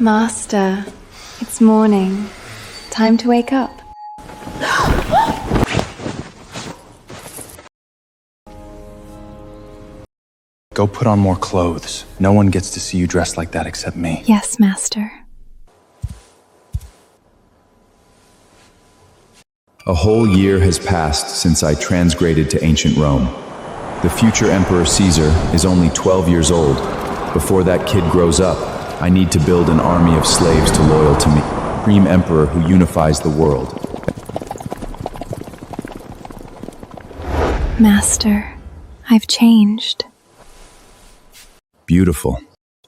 Master, it's morning. Time to wake up. Go put on more clothes. No one gets to see you dressed like that except me. Yes, Master. A whole year has passed since I transgraded to ancient Rome. The future Emperor Caesar is only 12 years old. Before that kid grows up, I need to build an army of slaves to loyal to me. Supreme Emperor who unifies the world. Master, I've changed. Beautiful.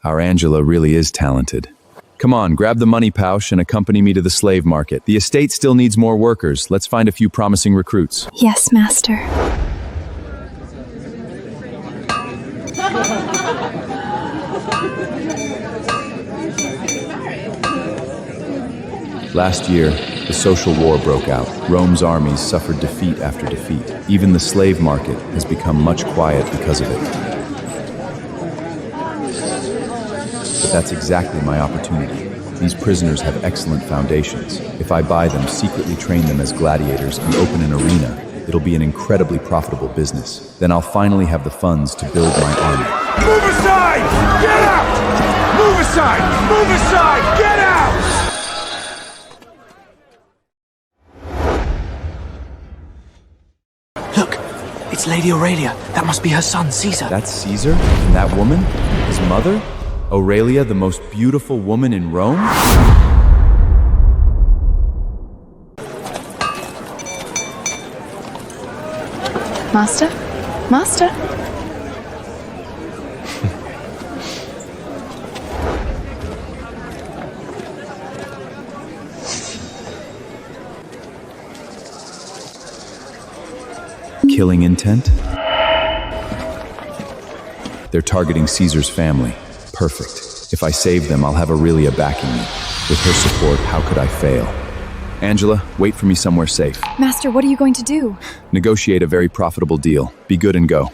Our Angela really is talented. Come on, grab the money pouch and accompany me to the slave market. The estate still needs more workers. Let's find a few promising recruits. Yes, Master. Last year, the social war broke out. Rome's armies suffered defeat after defeat. Even the slave market has become much quiet because of it. But that's exactly my opportunity. These prisoners have excellent foundations. If I buy them, secretly train them as gladiators, and open an arena, it'll be an incredibly profitable business. Then I'll finally have the funds to build my army. Move aside! Get out! Move aside! Move aside! Get out! Look, it's Lady Aurelia. That must be her son, Caesar. That's Caesar? And that woman? His mother? Aurelia, the most beautiful woman in Rome? Master? Master? Killing intent? They're targeting Caesar's family. Perfect. If I save them, I'll have Aurelia backing me. With her support, how could I fail? Angela, wait for me somewhere safe. Master, what are you going to do? Negotiate a very profitable deal. Be good and go.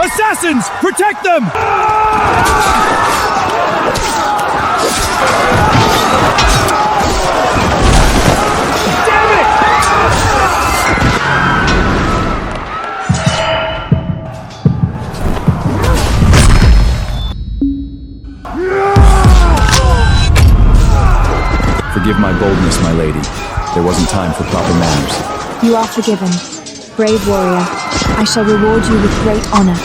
Assassins! Protect them! Damn it! Forgive my boldness, my lady. There wasn't time for proper manners. You are forgiven. Brave warrior, I shall reward you with great honor.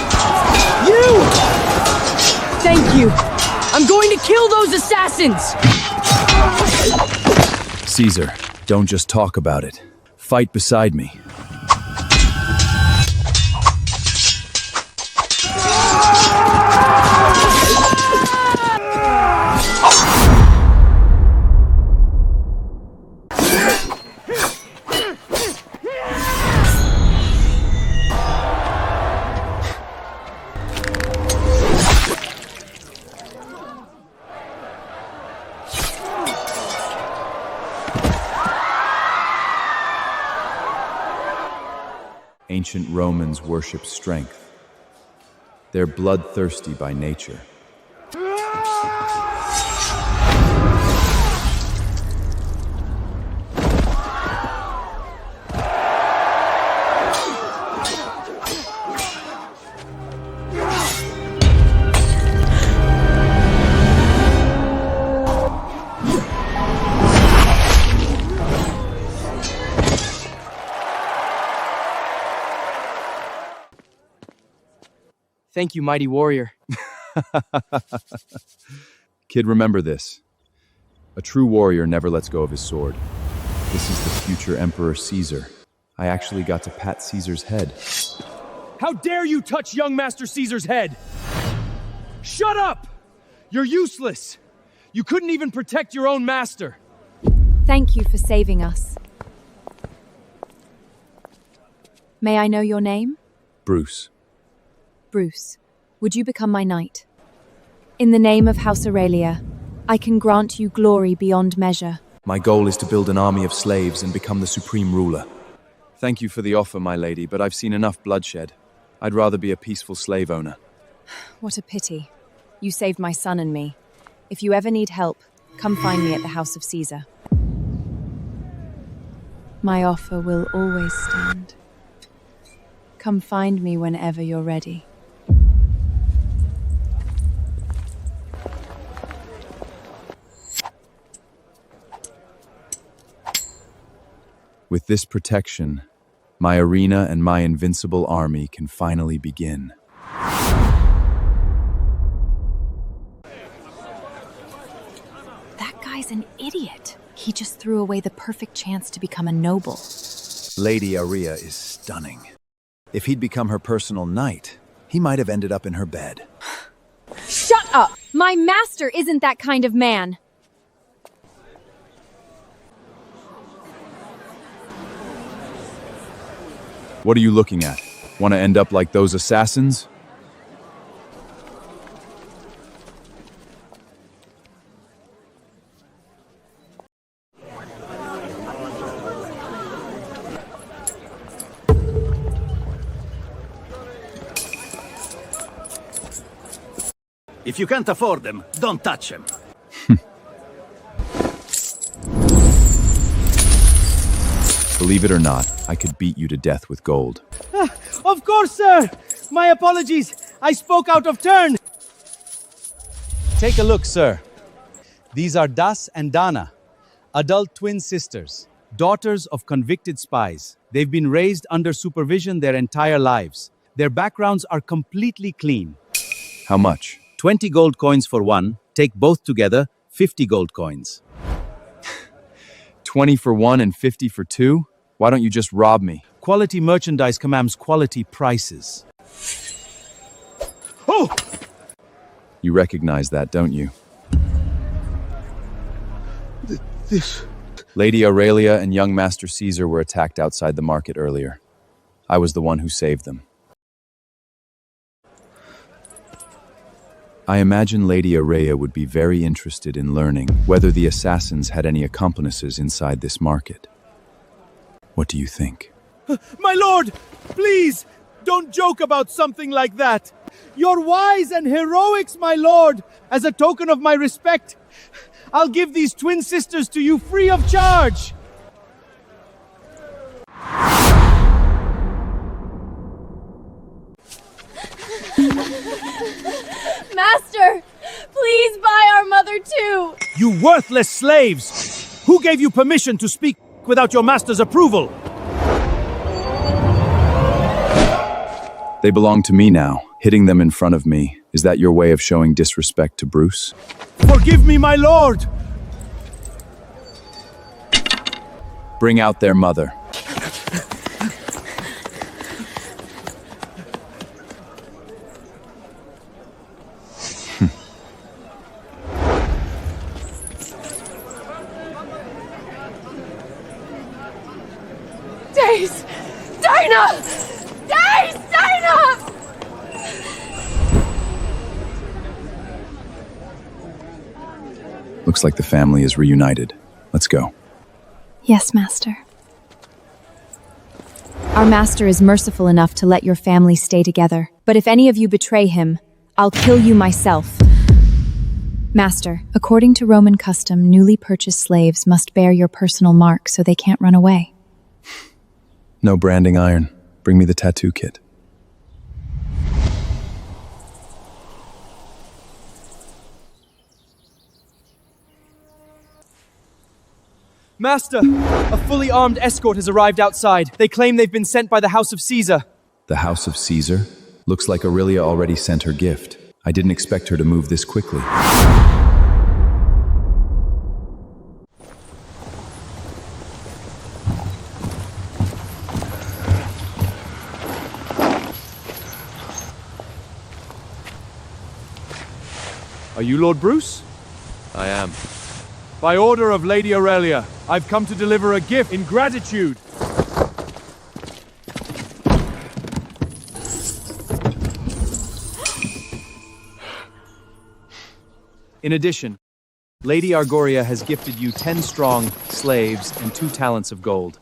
You! Thank you. I'm going to kill those assassins! Caesar, don't just talk about it. Fight beside me. Ancient Romans worship strength. They're bloodthirsty by nature. Thank you, mighty warrior. Kid, remember this. A true warrior never lets go of his sword. This is the future Emperor Caesar. I actually got to pat Caesar's head. How dare you touch young Master Caesar's head? Shut up! You're useless. You couldn't even protect your own master. Thank you for saving us. May I know your name? Bruce. Bruce, would you become my knight? In the name of House Aurelia, I can grant you glory beyond measure. My goal is to build an army of slaves and become the supreme ruler. Thank you for the offer, my lady, but I've seen enough bloodshed. I'd rather be a peaceful slave owner. What a pity. You saved my son and me. If you ever need help, come find me at the House of Caesar. My offer will always stand. Come find me whenever you're ready. With this protection, my arena and my invincible army can finally begin. That guy's an idiot. He just threw away the perfect chance to become a noble. Lady Aria is stunning. If he'd become her personal knight, he might have ended up in her bed. Shut up! My master isn't that kind of man! What are you looking at? Want to end up like those assassins? If you can't afford them, don't touch them. Believe it or not, I could beat you to death with gold. Of course, sir! My apologies. I spoke out of turn. Take a look, sir. These are Das and Dana, adult twin sisters, daughters of convicted spies. They've been raised under supervision their entire lives. Their backgrounds are completely clean. How much? 20 gold coins for one. Take both together, 50 gold coins. 20 for one and 50 for two? Why don't you just rob me? Quality merchandise commands quality prices. Oh! You recognize that, don't you? This... Lady Aurelia and young Master Caesar were attacked outside the market earlier. I was the one who saved them. I imagine Lady Aurelia would be very interested in learning whether the assassins had any accomplices inside this market. What do you think? My lord! Please! Don't joke about something like that! You're wise and heroics, my lord! As a token of my respect, I'll give these twin sisters to you free of charge! Master! Please buy our mother too! You worthless slaves! Who gave you permission to speak without your master's approval? They belong to me now. Hitting them in front of me, is that your way of showing disrespect to Bruce? Forgive me, my lord! Bring out their mother. Days! Dinah! Days! Dinah! Looks like the family is reunited. Let's go. Yes, Master. Our master is merciful enough to let your family stay together. But if any of you betray him, I'll kill you myself. Master, according to Roman custom, newly purchased slaves must bear your personal mark so they can't run away. No branding iron. Bring me the tattoo kit. Master, a fully armed escort has arrived outside. They claim they've been sent by the House of Caesar. The House of Caesar? Looks like Aurelia already sent her gift. I didn't expect her to move this quickly. Are you Lord Bruce? I am. By order of Lady Aurelia, I've come to deliver a gift in gratitude. In addition, Lady Argoria has gifted you 10 strong slaves and 2 talents of gold.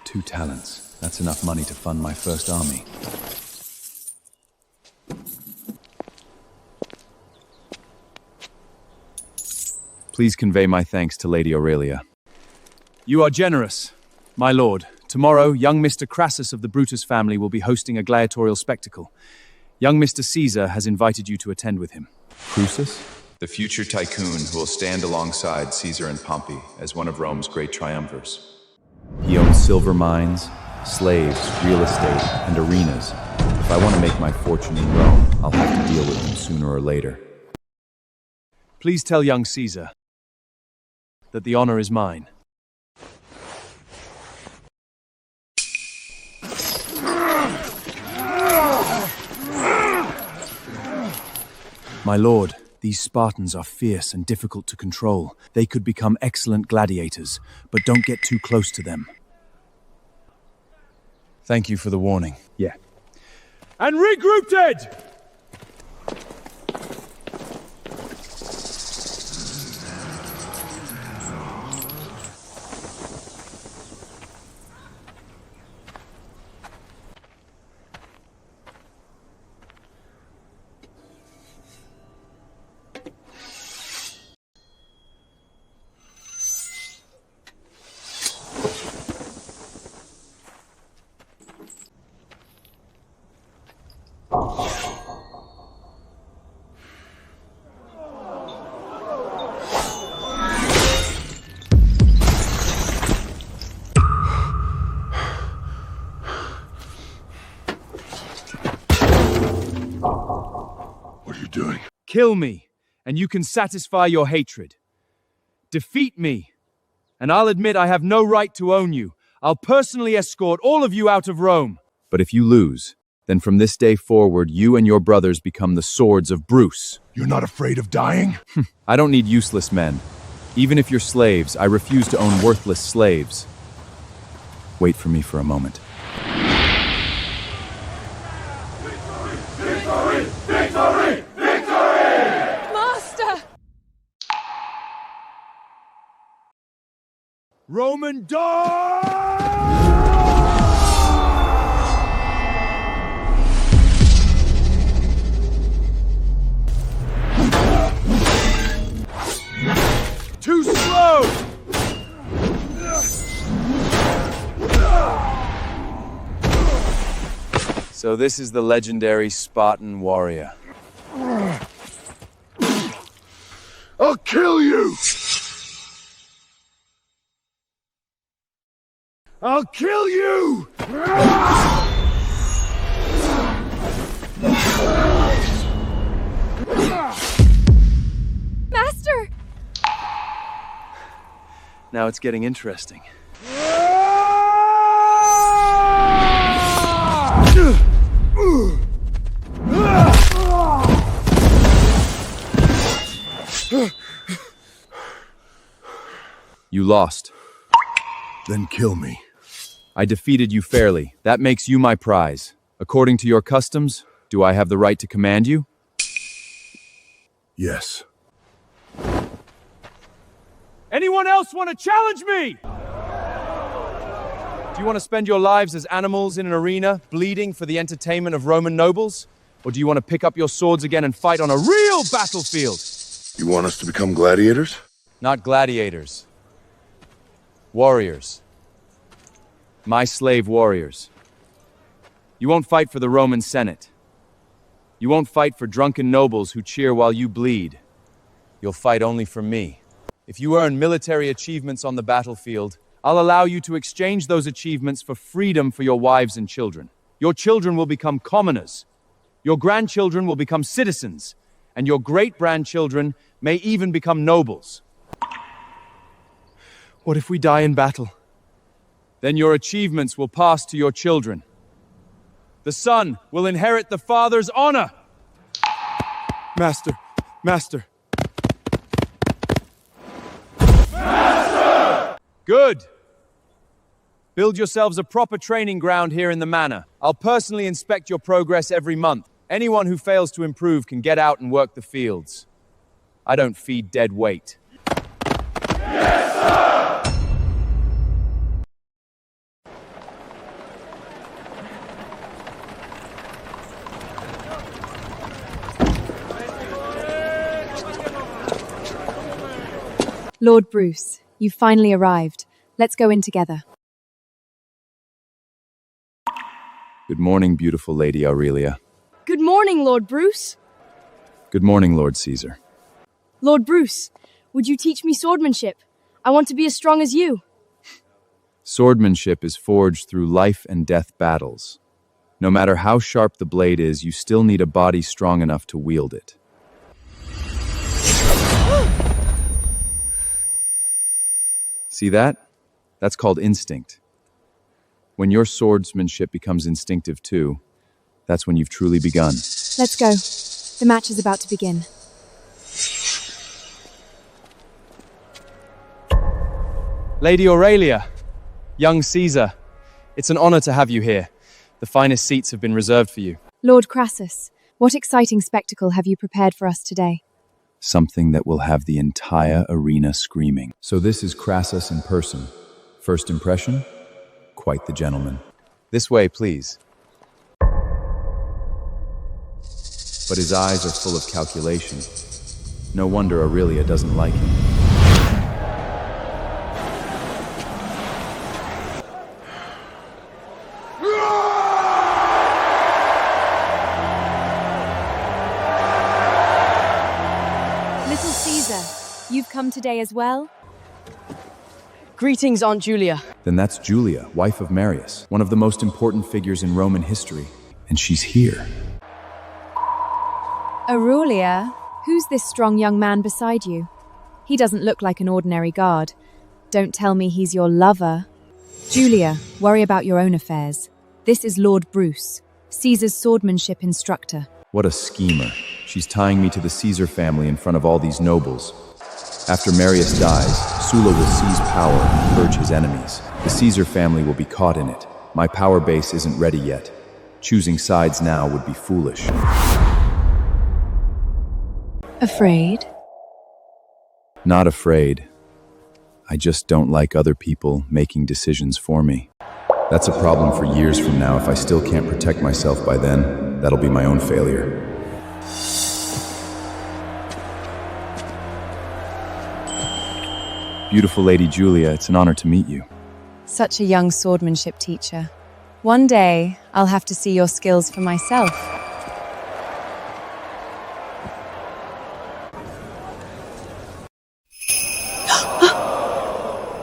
2 talents. That's enough money to fund my first army. Please convey my thanks to Lady Aurelia. You are generous, my lord. Tomorrow, young Mr. Crassus of the Brutus family will be hosting a gladiatorial spectacle. Young Mr. Caesar has invited you to attend with him. Crusus? The future tycoon who will stand alongside Caesar and Pompey as one of Rome's great triumvirs. He owns silver mines, slaves, real estate, and arenas. If I want to make my fortune in Rome, I'll have to deal with him sooner or later. Please tell young Caesar that the honor is mine. My lord, these Spartans are fierce and difficult to control. They could become excellent gladiators, but don't get too close to them. Thank you for the warning. Yeah. And regroup, Ted! Kill me, and you can satisfy your hatred. Defeat me, and I'll admit I have no right to own you. I'll personally escort all of you out of Rome. But if you lose, then from this day forward, you and your brothers become the swords of Bruce. You're not afraid of dying? I don't need useless men. Even if you're slaves, I refuse to own worthless slaves. Wait for me for a moment. Victory! Victory! Victory! Master! Roman dog! Too slow! So this is the legendary Spartan warrior. I'll kill you! I'll kill you! Master! Now it's getting interesting. You lost. Then kill me. I defeated you fairly. That makes you my prize. According to your customs, do I have the right to command you? Yes. Anyone else want to challenge me? Do you want to spend your lives as animals in an arena, bleeding for the entertainment of Roman nobles? Or do you want to pick up your swords again and fight on a real battlefield? You want us to become gladiators? Not gladiators. Warriors. My slave warriors. You won't fight for the Roman Senate. You won't fight for drunken nobles who cheer while you bleed. You'll fight only for me. If you earn military achievements on the battlefield, I'll allow you to exchange those achievements for freedom for your wives and children. Your children will become commoners. Your grandchildren will become citizens. And your great-grandchildren may even become nobles. What if we die in battle? Then your achievements will pass to your children. The son will inherit the father's honor. Master, master. Master! Good. Build yourselves a proper training ground here in the manor. I'll personally inspect your progress every month. Anyone who fails to improve can get out and work the fields. I don't feed dead weight. Yes, sir! Lord Bruce, you've finally arrived. Let's go in together. Good morning, beautiful Lady Aurelia. Good morning, Lord Bruce. Good morning, Lord Caesar. Lord Bruce, would you teach me swordsmanship? I want to be as strong as you. Swordsmanship is forged through life and death battles. No matter how sharp the blade is, you still need a body strong enough to wield it. See that? That's called instinct. When your swordsmanship becomes instinctive too, that's when you've truly begun. Let's go. The match is about to begin. Lady Aurelia, young Caesar, it's an honor to have you here. The finest seats have been reserved for you. Lord Crassus, what exciting spectacle have you prepared for us today? Something that will have the entire arena screaming. So this is Crassus in person. First impression? Quite the gentleman. This way, please. But his eyes are full of calculation. No wonder Aurelia doesn't like him. Little Caesar, you've come today as well? Greetings, Aunt Julia. Then that's Julia, wife of Marius, one of the most important figures in Roman history. And she's here. Aurelia, who's this strong young man beside you? He doesn't look like an ordinary guard. Don't tell me he's your lover. Julia, worry about your own affairs. This is Lord Bruce, Caesar's swordsmanship instructor. What a schemer. She's tying me to the Caesar family in front of all these nobles. After Marius dies, Sulla will seize power and purge his enemies. The Caesar family will be caught in it. My power base isn't ready yet. Choosing sides now would be foolish. Afraid? Not afraid. I just don't like other people making decisions for me. That's a problem for years from now. If I still can't protect myself by then, that'll be my own failure. Beautiful Lady Julia, it's an honor to meet you. Such a young swordsmanship teacher. One day, I'll have to see your skills for myself.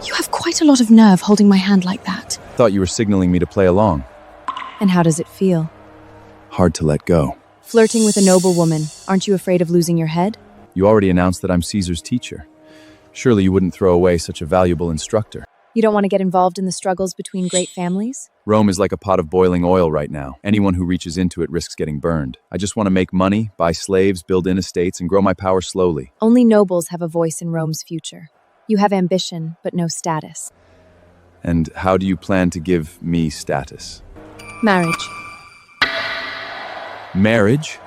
You have quite a lot of nerve holding my hand like that. Thought you were signaling me to play along. And how does it feel? Hard to let go. Flirting with a noble woman. Aren't you afraid of losing your head? You already announced that I'm Caesar's teacher. Surely you wouldn't throw away such a valuable instructor. You don't want to get involved in the struggles between great families? Rome is like a pot of boiling oil right now. Anyone who reaches into it risks getting burned. I just want to make money, buy slaves, build estates, and grow my power slowly. Only nobles have a voice in Rome's future. You have ambition, but no status. And how do you plan to give me status? Marriage. Marriage?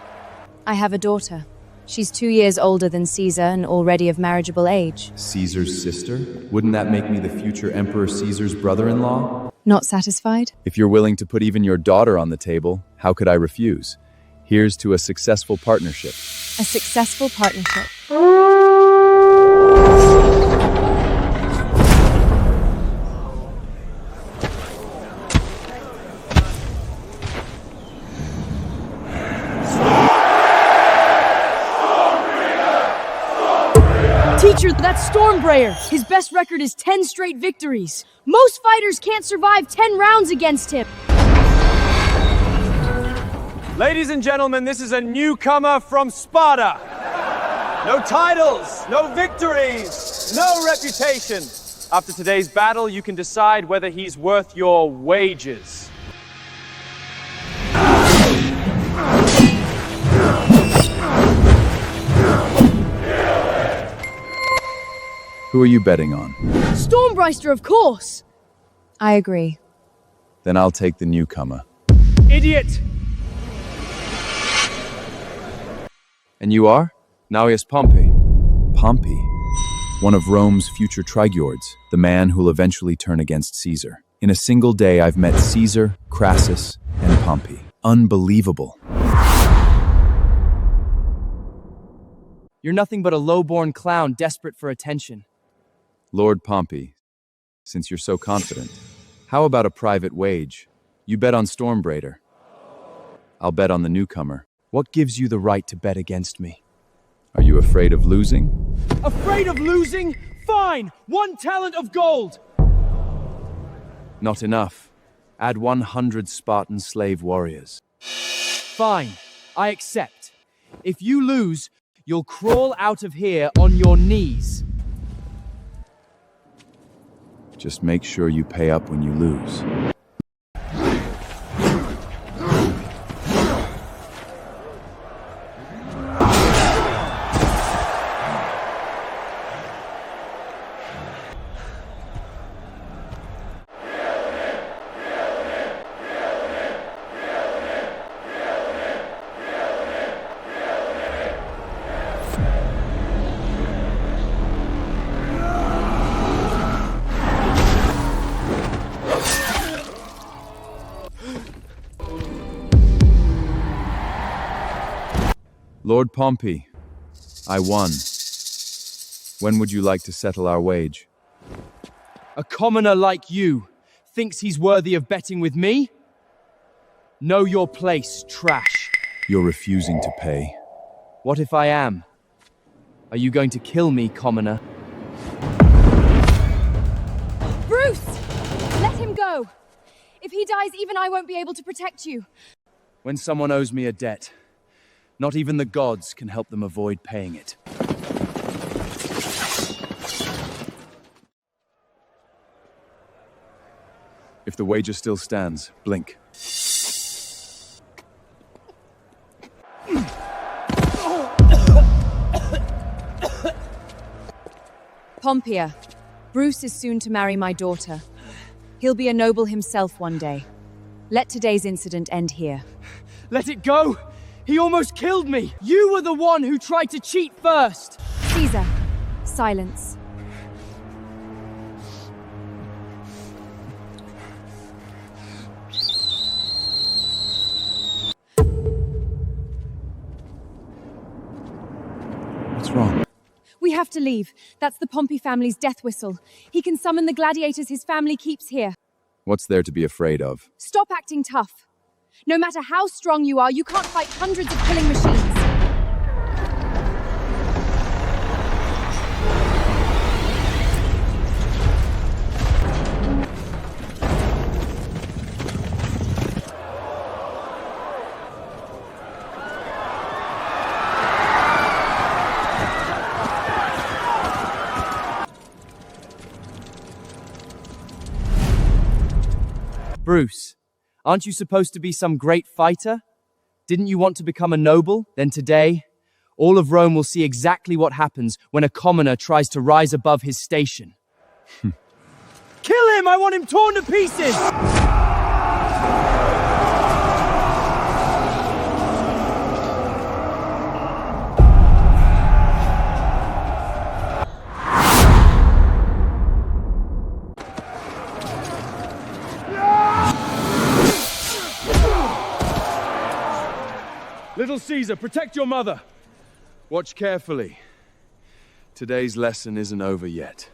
I have a daughter. She's 2 years older than Caesar and already of marriageable age. Caesar's sister? Wouldn't that make me the future Emperor Caesar's brother-in-law? Not satisfied? If you're willing to put even your daughter on the table, how could I refuse? Here's to a successful partnership. A successful partnership. Teacher, that's Stormbringer. His best record is 10 straight victories. Most fighters can't survive 10 rounds against him. Ladies and gentlemen, this is a newcomer from Sparta. No titles, no victories, no reputation. After today's battle, you can decide whether he's worth your wages. Who are you betting on? Stormbreister, of course. I agree. Then I'll take the newcomer. Idiot! And you are? Gnaeus Pompey. Pompey? One of Rome's future trigeords, the man who'll eventually turn against Caesar. In a single day, I've met Caesar, Crassus, and Pompey. Unbelievable. You're nothing but a low-born clown desperate for attention. Lord Pompey, since you're so confident, how about a private wage? You bet on Stormbraider. I'll bet on the newcomer. What gives you the right to bet against me? Are you afraid of losing? Afraid of losing? Fine! 1 talent of gold! Not enough. Add 100 Spartan slave warriors. Fine. I accept. If you lose, you'll crawl out of here on your knees. Just make sure you pay up when you lose. Lord Pompey, I won. When would you like to settle our wage? A commoner like you thinks he's worthy of betting with me? Know your place, trash. You're refusing to pay. What if I am? Are you going to kill me, commoner? Bruce! Let him go! If he dies, even I won't be able to protect you. When someone owes me a debt, not even the gods can help them avoid paying it. If the wager still stands, blink. Pompeia, Bruce is soon to marry my daughter. He'll be a noble himself one day. Let today's incident end here. Let it go! He almost killed me! You were the one who tried to cheat first! Caesar, silence. What's wrong? We have to leave. That's the Pompey family's death whistle. He can summon the gladiators his family keeps here. What's there to be afraid of? Stop acting tough. No matter how strong you are, you can't fight hundreds of killing machines. Bruce, aren't you supposed to be some great fighter? Didn't you want to become a noble? Then today, all of Rome will see exactly what happens when a commoner tries to rise above his station. Kill him! I want him torn to pieces! Little Caesar, protect your mother! Watch carefully. Today's lesson isn't over yet.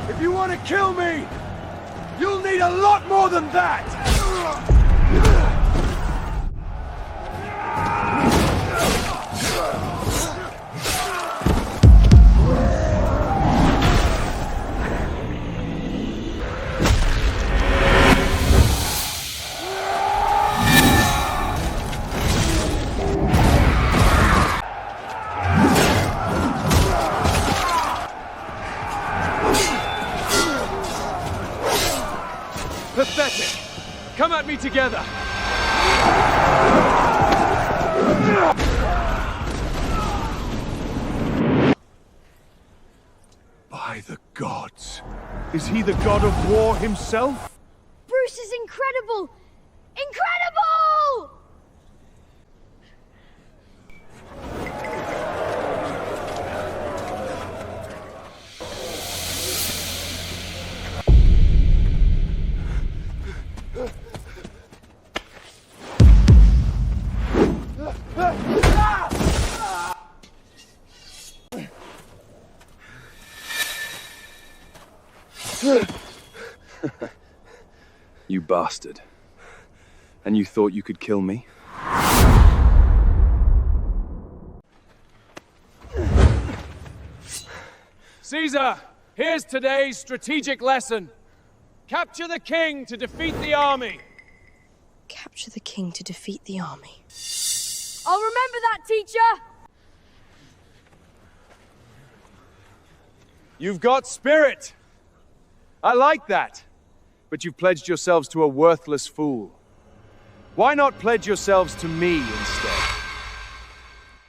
If you want to kill me, you'll need a lot more than that! Pathetic! together! By the gods! Is he the god of war himself? Bruce is incredible! Incredible! You bastard. And you thought you could kill me? Caesar, here's today's strategic lesson. Capture the king to defeat the army. Capture the king to defeat the army. I'll remember that, teacher! You've got spirit. I like that. But you've pledged yourselves to a worthless fool. Why not pledge yourselves to me instead?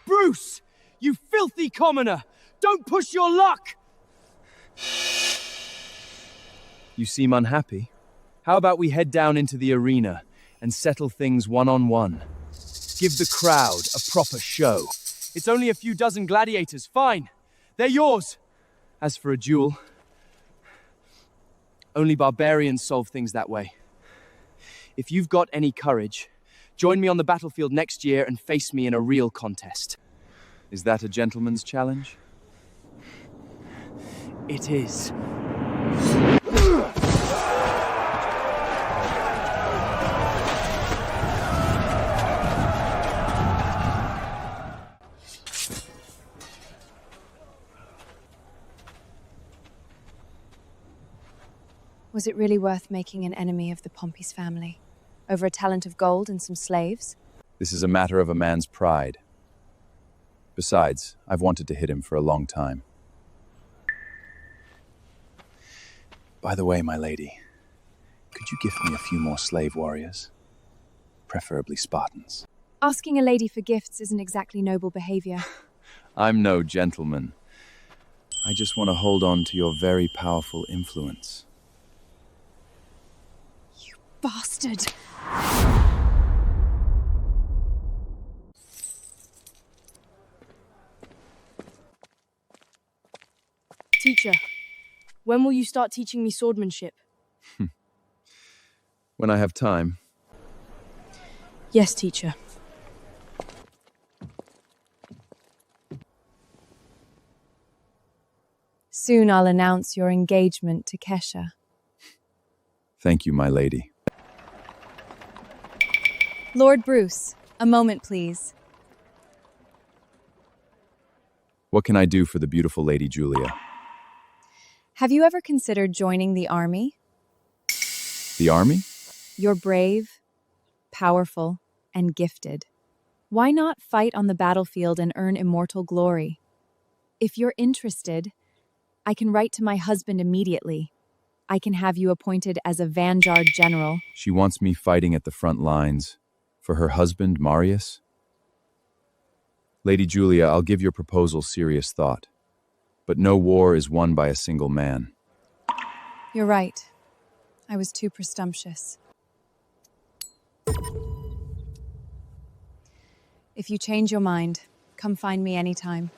Bruce! You filthy commoner! Don't push your luck! You seem unhappy. How about we head down into the arena and settle things one-on-one? Give the crowd a proper show. It's only a few dozen gladiators. Fine. They're yours. As for a duel, only barbarians solve things that way. If you've got any courage, join me on the battlefield next year and face me in a real contest. Is that a gentleman's challenge? It is. Was it really worth making an enemy of the Pompey's family? Over a talent of gold and some slaves? This is a matter of a man's pride. Besides, I've wanted to hit him for a long time. By the way, my lady, could you gift me a few more slave warriors? Preferably Spartans. Asking a lady for gifts isn't exactly noble behavior. I'm no gentleman. I just want to hold on to your very powerful influence. Bastard! Teacher, when will you start teaching me swordsmanship? When I have time. Yes, teacher. Soon I'll announce your engagement to Kesha. Thank you, my lady. Lord Bruce, a moment, please. What can I do for the beautiful Lady Julia? Have you ever considered joining the army? The army? You're brave, powerful, and gifted. Why not fight on the battlefield and earn immortal glory? If you're interested, I can write to my husband immediately. I can have you appointed as a vanguard general. She wants me fighting at the front lines. For her husband, Marius? Lady Julia, I'll give your proposal serious thought. But no war is won by a single man. You're right. I was too presumptuous. If you change your mind, come find me anytime.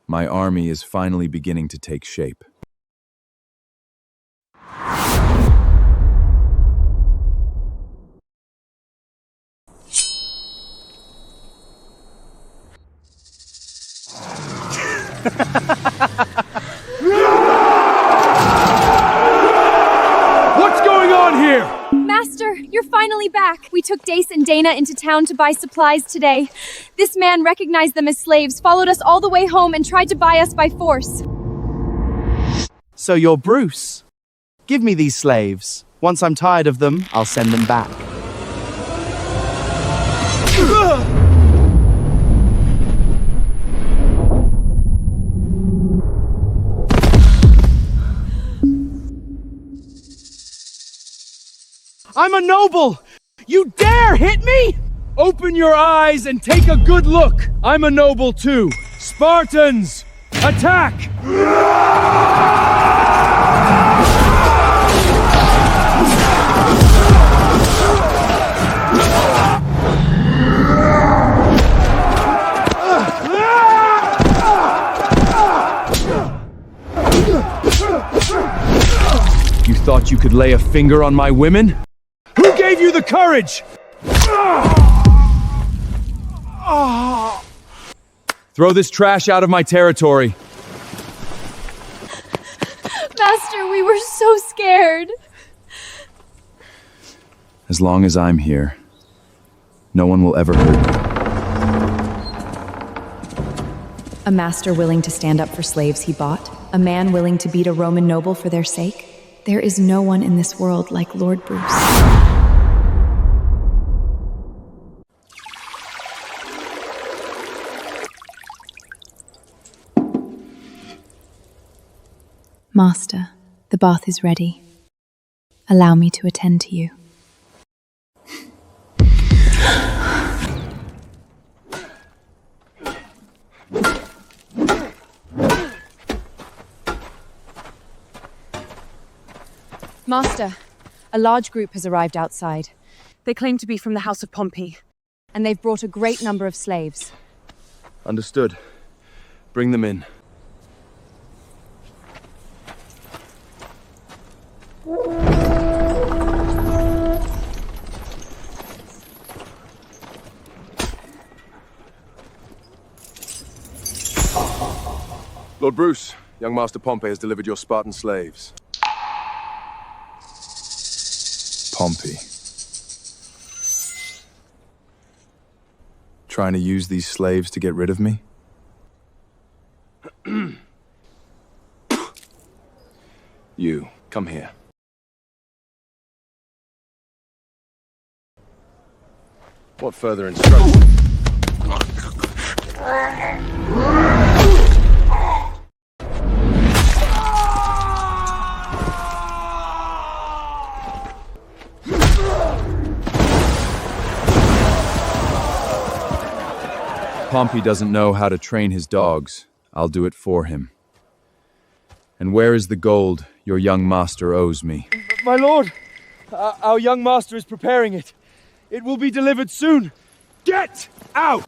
My army is finally beginning to take shape. What's going on here? Master, you're finally back. We took Dace and Dana into town to buy supplies today. This man recognized them as slaves, followed us all the way home, and tried to buy us by force. So you're Bruce. Give me these slaves. Once I'm tired of them, I'll send them back. I'm a noble! You dare hit me? Open your eyes and take a good look. I'm a noble too. Spartans, attack! You thought you could lay a finger on my women? Who gave you the courage? Throw this trash out of my territory. Master, we were so scared. As long as I'm here, no one will ever hurt me. A master willing to stand up for slaves he bought, a man willing to beat a Roman noble for their sake. There is no one in this world like Lord Bruce. Master, the bath is ready. Allow me to attend to you. Master, a large group has arrived outside. They claim to be from the House of Pompey, and they've brought a great number of slaves. Understood. Bring them in. Lord Bruce, young Master Pompey has delivered your Spartan slaves. Pompey. Trying to use these slaves to get rid of me? You, come here. What further instructions? Pompey doesn't know how to train his dogs. I'll do it for him. And where is the gold your young master owes me? My lord, our young master is preparing it. It will be delivered soon. Get out!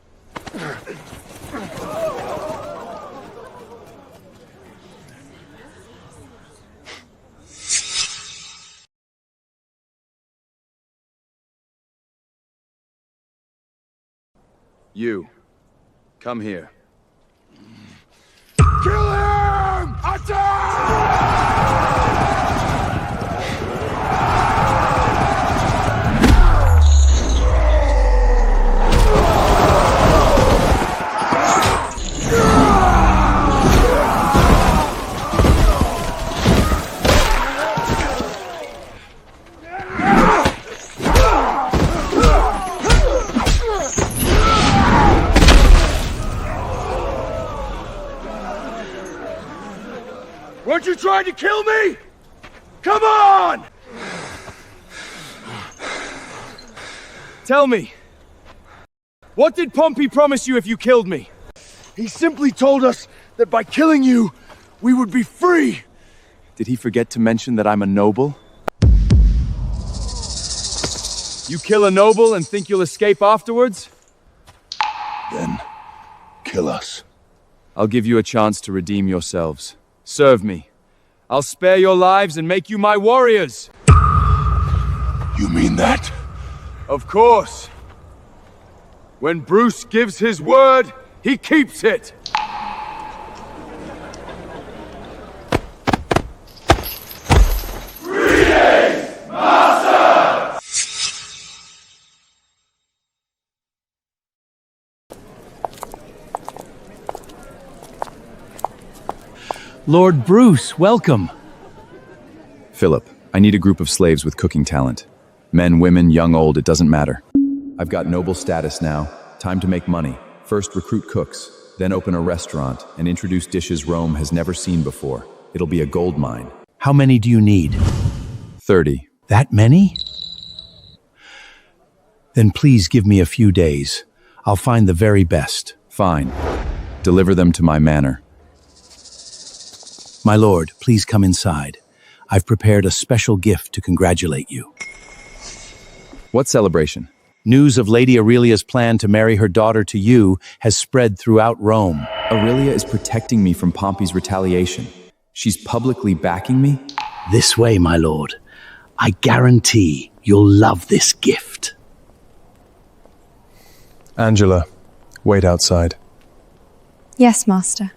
You, come here. Kill him! Attack! Weren't you trying to kill me? Come on! Tell me, what did Pompey promise you if you killed me? He simply told us that by killing you, we would be free. Did he forget to mention that I'm a noble? You kill a noble and think you'll escape afterwards? Then, kill us. I'll give you a chance to redeem yourselves. Serve me. I'll spare your lives and make you my warriors. You mean that? Of course. When Bruce gives his word, he keeps it. Lord Bruce, welcome. Philip, I need a group of slaves with cooking talent. Men, women, young, old, it doesn't matter. I've got noble status now. Time to make money. First recruit cooks, then open a restaurant and introduce dishes Rome has never seen before. It'll be a gold mine. How many do you need? 30. That many? Then please give me a few days. I'll find the very best. Fine. Deliver them to my manor. My lord, please come inside. I've prepared a special gift to congratulate you. What celebration? News of Lady Aurelia's plan to marry her daughter to you has spread throughout Rome. Aurelia is protecting me from Pompey's retaliation. She's publicly backing me? This way, my lord. I guarantee you'll love this gift. Angela, wait outside. Yes, Master.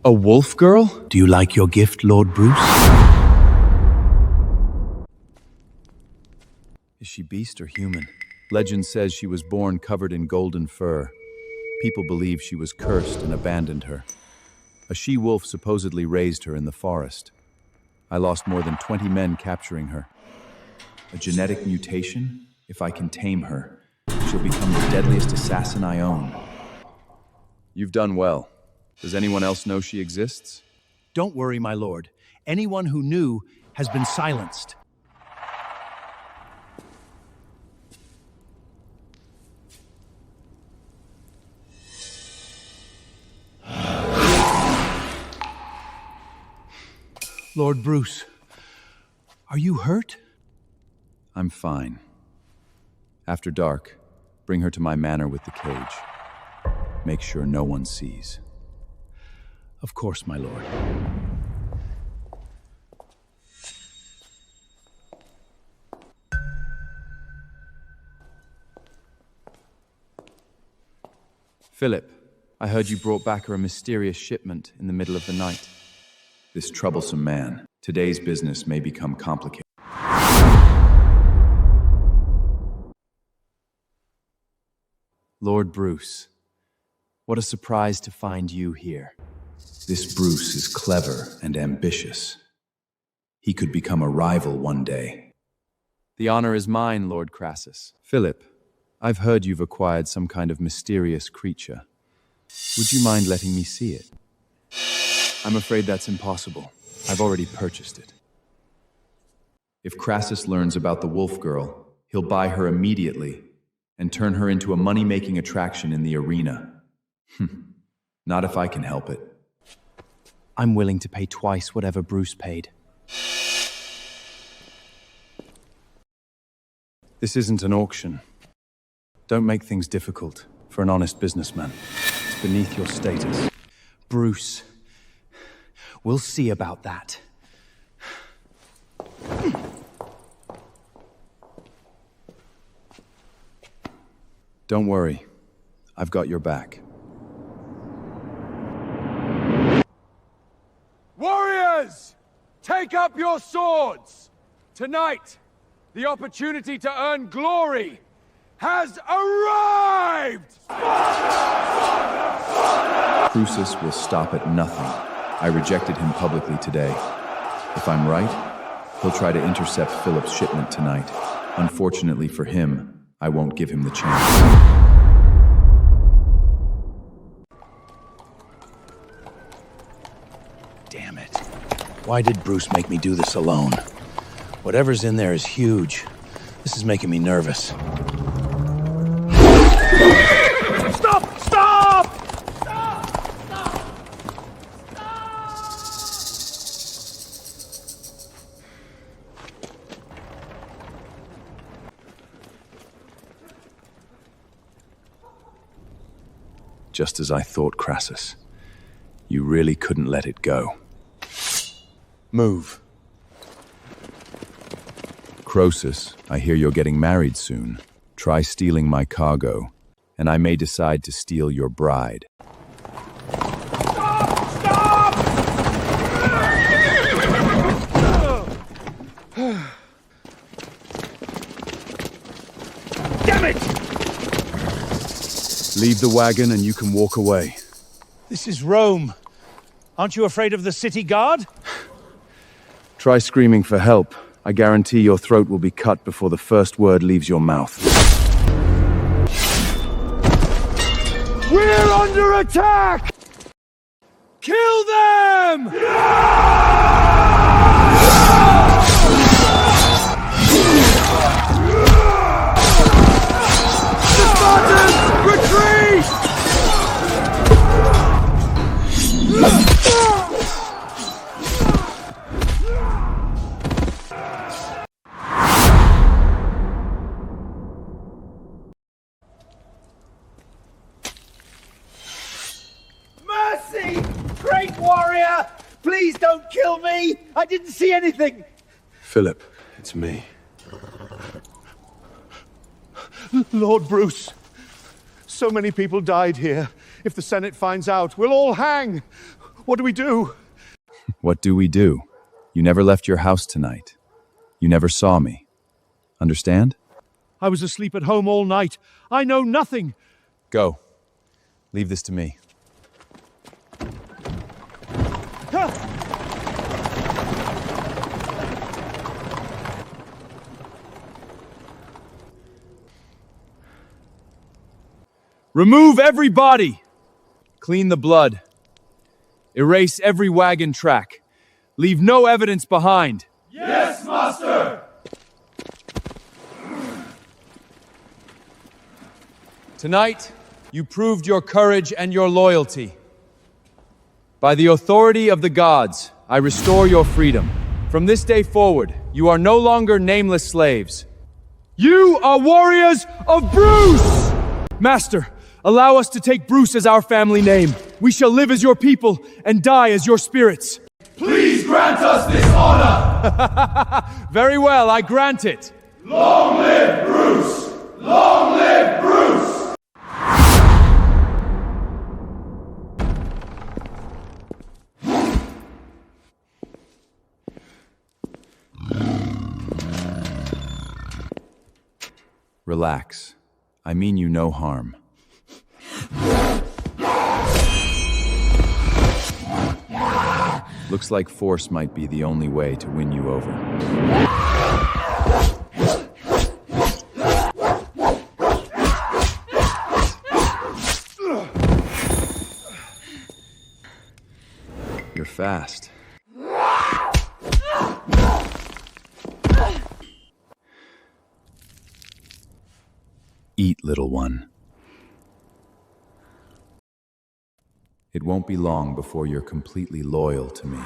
A wolf girl? Do you like your gift, Lord Bruce? Is she beast or human? Legend says she was born covered in golden fur. People believe she was cursed and abandoned her. A she-wolf supposedly raised her in the forest. I lost more than 20 men capturing her. A genetic mutation? If I can tame her, she'll become the deadliest assassin I own. You've done well. Does anyone else know she exists? Don't worry, my lord. Anyone who knew has been silenced. Lord Bruce, are you hurt? I'm fine. After dark, bring her to my manor with the cage. Make sure no one sees. Of course, my lord. Philip, I heard you brought back a mysterious shipment in the middle of the night. This troublesome man, today's business may become complicated. Lord Bruce, what a surprise to find you here. This Bruce is clever and ambitious. He could become a rival one day. The honor is mine, Lord Crassus. Philip, I've heard you've acquired some kind of mysterious creature. Would you mind letting me see it? I'm afraid that's impossible. I've already purchased it. If Crassus learns about the wolf girl, he'll buy her immediately and turn her into a money-making attraction in the arena. Not if I can help it. I'm willing to pay twice whatever Bruce paid. This isn't an auction. Don't make things difficult for an honest businessman. It's beneath your status. Bruce, we'll see about that. Don't worry. I've got your back. Warriors! Take up your swords! Tonight, the opportunity to earn glory has arrived! Crucis will stop at nothing. I rejected him publicly today. If I'm right, he'll try to intercept Philip's shipment tonight. Unfortunately for him, I won't give him the chance. Damn it. Why did Bruce make me do this alone? Whatever's in there is huge. This is making me nervous. Stop! Stop! Stop! Stop! Just as I thought, Crassus. You really couldn't let it go. Move. Croesus, I hear you're getting married soon. Try stealing my cargo, and I may decide to steal your bride. Stop! Stop! Damn it! Leave the wagon and you can walk away. This is Rome. Aren't you afraid of the city guard? Try screaming for help. I guarantee your throat will be cut before the first word leaves your mouth. We're under attack! Kill them! The Spartans, retreat! Mercy! Great warrior! Please don't kill me! I didn't see anything! Philip, it's me. Lord Bruce, so many people died here. If the Senate finds out, we'll all hang. What do we do? What do we do? You never left your house tonight. You never saw me. Understand? I was asleep at home all night. I know nothing. Go. Leave this to me. Remove every body! Clean the blood. Erase every wagon track. Leave no evidence behind. Yes, Master! Tonight, you proved your courage and your loyalty. By the authority of the gods, I restore your freedom. From this day forward, you are no longer nameless slaves. You are warriors of Bruce! Master, allow us to take Bruce as our family name. We shall live as your people and die as your spirits. Please grant us this honor! Very well, I grant it. Long live Bruce! Long live Bruce! Relax. I mean you no harm. Looks like force might be the only way to win you over. You're fast. Eat, little one. It won't be long before you're completely loyal to me.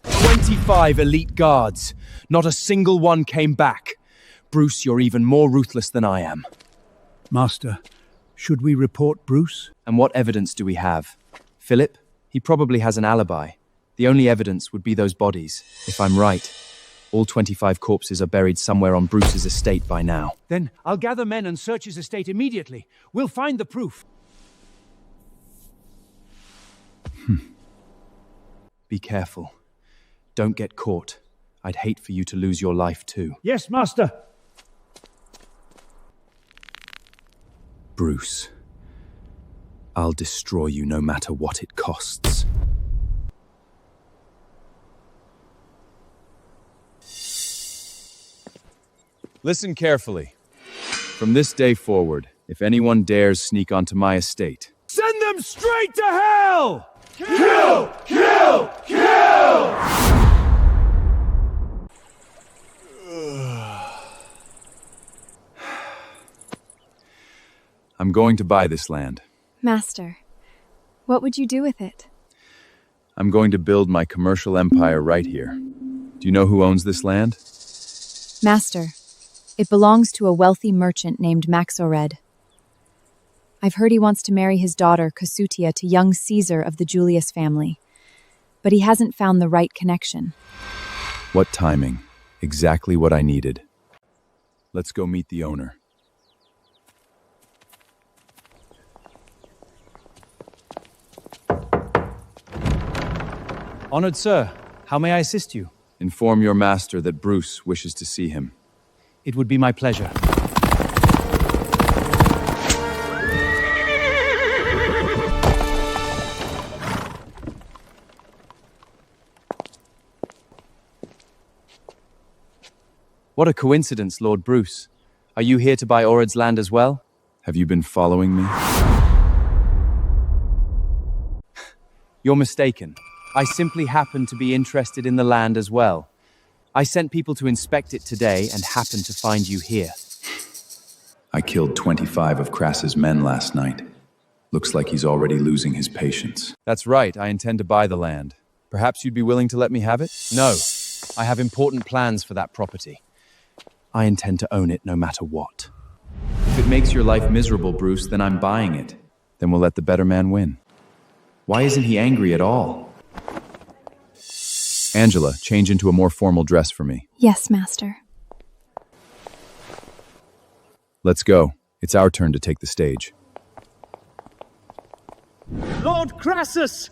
25 elite guards. Not a single one came back. Bruce, you're even more ruthless than I am. Master, should we report Bruce? And what evidence do we have? Philip? He probably has an alibi. The only evidence would be those bodies. If I'm right, all 25 corpses are buried somewhere on Bruce's estate by now. Then I'll gather men and search his estate immediately. We'll find the proof. Be careful. Don't get caught. I'd hate for you to lose your life too. Yes, Master. Bruce, I'll destroy you no matter what it costs. Listen carefully. From this day forward, if anyone dares sneak onto my estate, send them straight to hell! Kill! Kill! Kill! I'm going to buy this land. Master, what would you do with it? I'm going to build my commercial empire right here. Do you know who owns this land? Master, it belongs to a wealthy merchant named Maxored. I've heard he wants to marry his daughter, Casutia, to young Caesar of the Julius family. But he hasn't found the right connection. What timing? Exactly what I needed. Let's go meet the owner. Honored sir, how may I assist you? Inform your master that Bruce wishes to see him. It would be my pleasure. What a coincidence, Lord Bruce. Are you here to buy Orod's land as well? Have you been following me? You're mistaken. I simply happen to be interested in the land as well. I sent people to inspect it today and happened to find you here. I killed 25 of Crass's men last night. Looks like he's already losing his patience. That's right, I intend to buy the land. Perhaps you'd be willing to let me have it? No, I have important plans for that property. I intend to own it no matter what. If it makes your life miserable, Bruce, then I'm buying it. Then we'll let the better man win. Why isn't he angry at all? Angela, change into a more formal dress for me. Yes, Master. Let's go. It's our turn to take the stage. Lord Crassus!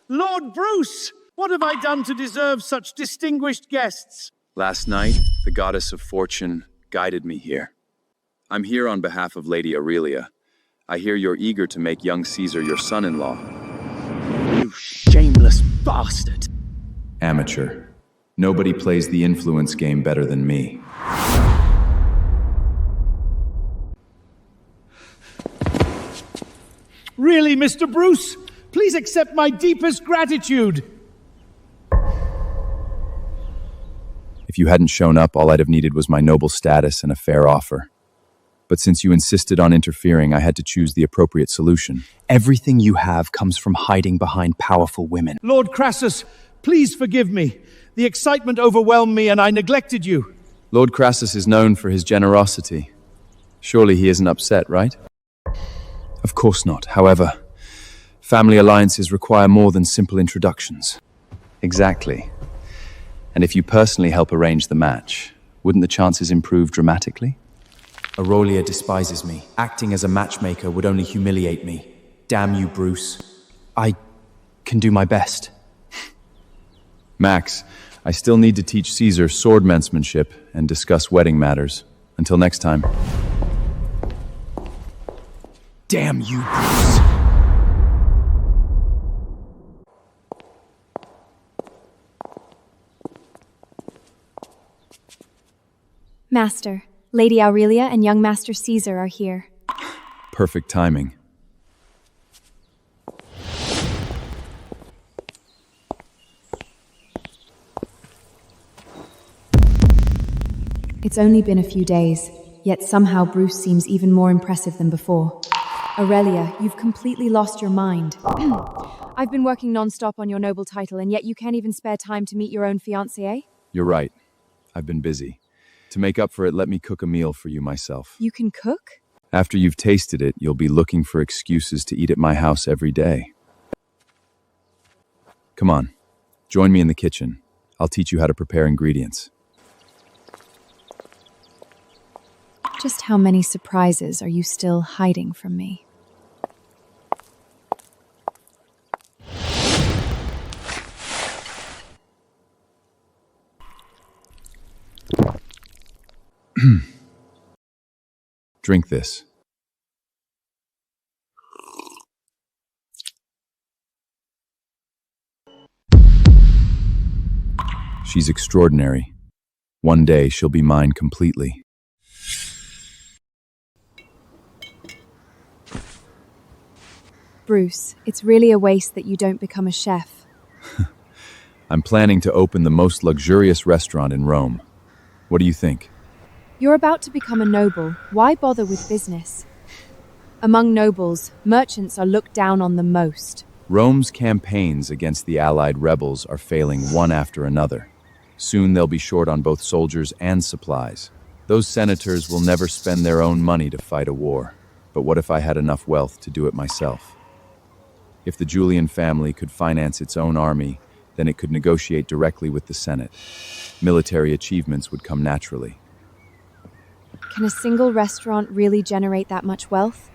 Lord Bruce! What have I done to deserve such distinguished guests? Last night, the goddess of fortune guided me here. I'm here on behalf of Lady Aurelia. I hear you're eager to make young Caesar your son-in-law. You shameless bastard! Amateur. Nobody plays the influence game better than me. Really, Mr. Bruce? Please accept my deepest gratitude. If you hadn't shown up, all I'd have needed was my noble status and a fair offer. But since you insisted on interfering, I had to choose the appropriate solution. Everything you have comes from hiding behind powerful women. Lord Crassus, please forgive me. The excitement overwhelmed me and I neglected you. Lord Crassus is known for his generosity. Surely he isn't upset, right? Of course not. However, family alliances require more than simple introductions. Exactly. And if you personally help arrange the match, wouldn't the chances improve dramatically? Aurelia despises me. Acting as a matchmaker would only humiliate me. Damn you, Bruce. I can do my best. Max, I still need to teach Caesar swordmansmanship and discuss wedding matters. Until next time. Damn you, Bruce. Master, Lady Aurelia and young Master Caesar are here. Perfect timing. It's only been a few days, yet somehow Bruce seems even more impressive than before. Aurelia, you've completely lost your mind. I've been working non-stop on your noble title, and yet you can't even spare time to meet your own fiancée? You're right. I've been busy. To make up for it, let me cook a meal for you myself. You can cook? After you've tasted it, you'll be looking for excuses to eat at my house every day. Come on, join me in the kitchen. I'll teach you how to prepare ingredients. Just how many surprises are you still hiding from me? Drink this. She's extraordinary. One day she'll be mine completely. Bruce, it's really a waste that you don't become a chef. I'm planning to open the most luxurious restaurant in Rome. What do you think? You're about to become a noble. Why bother with business? Among nobles, merchants are looked down on the most. Rome's campaigns against the allied rebels are failing one after another. Soon they'll be short on both soldiers and supplies. Those senators will never spend their own money to fight a war. But what if I had enough wealth to do it myself? If the Julian family could finance its own army, then it could negotiate directly with the Senate. Military achievements would come naturally. Can a single restaurant really generate that much wealth?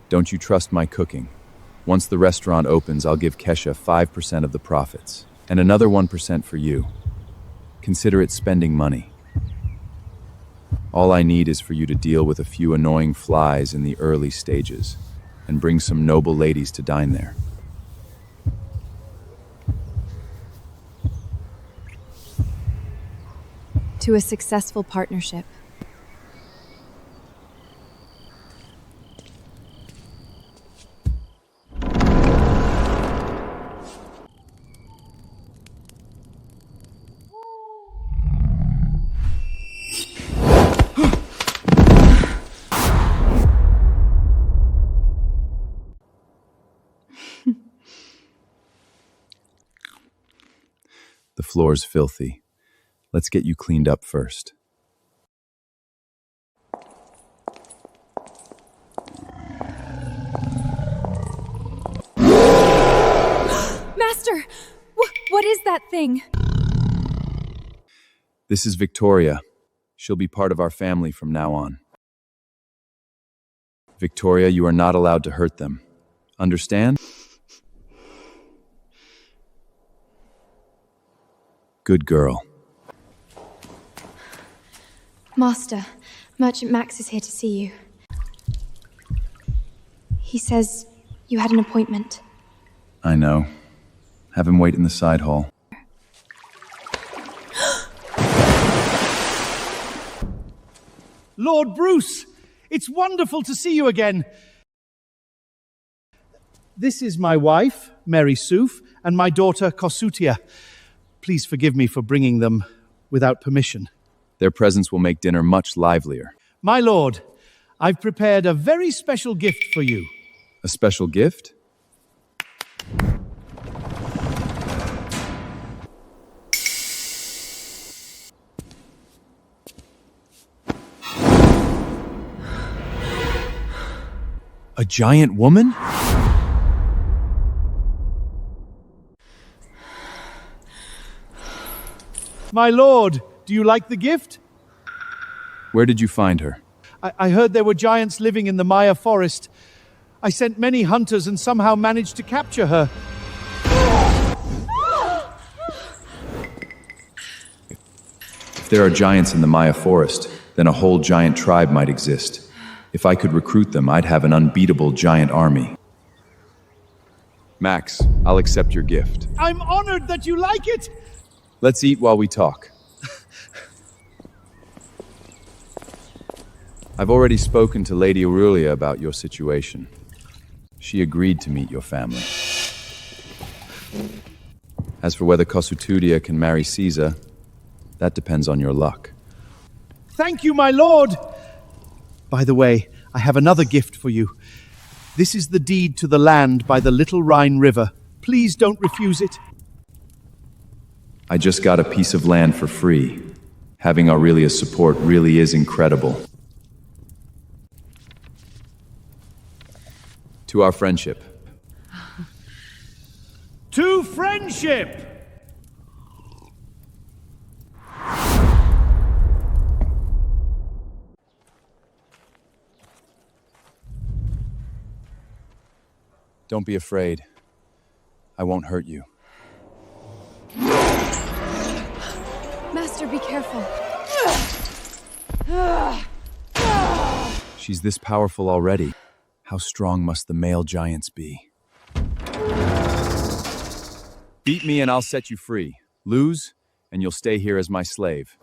Don't you trust my cooking? Once the restaurant opens, I'll give Kesha 5% of the profits, and another 1% for you. Consider it spending money. All I need is for you to deal with a few annoying flies in the early stages, and bring some noble ladies to dine there. to a successful partnership. The floor's filthy. Let's get you cleaned up first. Master! What is that thing? This is Victoria. She'll be part of our family from now on. Victoria, you are not allowed to hurt them. Understand? Good girl. Master, Merchant Max is here to see you. He says you had an appointment. I know. Have him wait in the side hall. Lord Bruce, it's wonderful to see you again. This is my wife, Mary Soof, and my daughter, Kosutia. Please forgive me for bringing them without permission. Their presence will make dinner much livelier. My lord, I've prepared a very special gift for you. A special gift? A giant woman? My lord, do you like the gift? Where did you find her? I heard there were giants living in the Maya forest. I sent many hunters and somehow managed to capture her. If there are giants in the Maya forest, then a whole giant tribe might exist. If I could recruit them, I'd have an unbeatable giant army. Max, I'll accept your gift. I'm honored that you like it! Let's eat while we talk. I've already spoken to Lady Aurelia about your situation. She agreed to meet your family. As for whether Kosutudia can marry Caesar, that depends on your luck. Thank you, my lord! By the way, I have another gift for you. This is the deed to the land by the Little Rhine River. Please don't refuse it. I just got a piece of land for free. Having Aurelia's support really is incredible. To our friendship. To friendship! Don't be afraid. I won't hurt you. Master, be careful. She's this powerful already. How strong must the male giants be? Beat me and I'll set you free. Lose, and you'll stay here as my slave.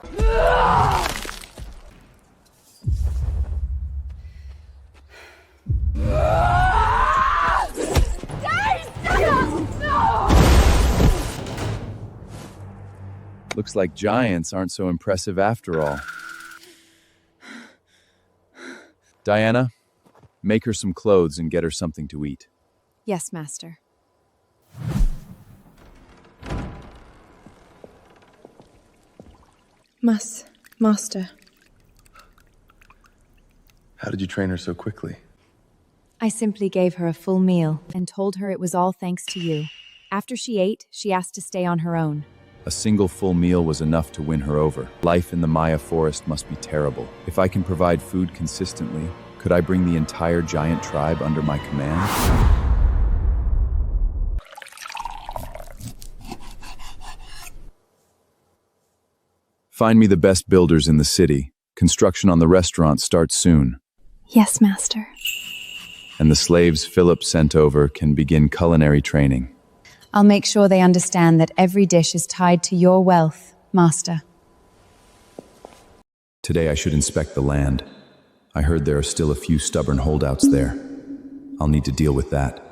Looks like giants aren't so impressive after all. Diana, make her some clothes and get her something to eat. Yes, Master. Master. How did you train her so quickly? I simply gave her a full meal and told her it was all thanks to you. After she ate, she asked to stay on her own. A single full meal was enough to win her over. Life in the Maya forest must be terrible. If I can provide food consistently, could I bring the entire giant tribe under my command? Find me the best builders in the city. Construction on the restaurant starts soon. Yes, Master. And the slaves Philip sent over can begin culinary training. I'll make sure they understand that every dish is tied to your wealth, Master. Today I should inspect the land. I heard there are still a few stubborn holdouts there. I'll need to deal with that.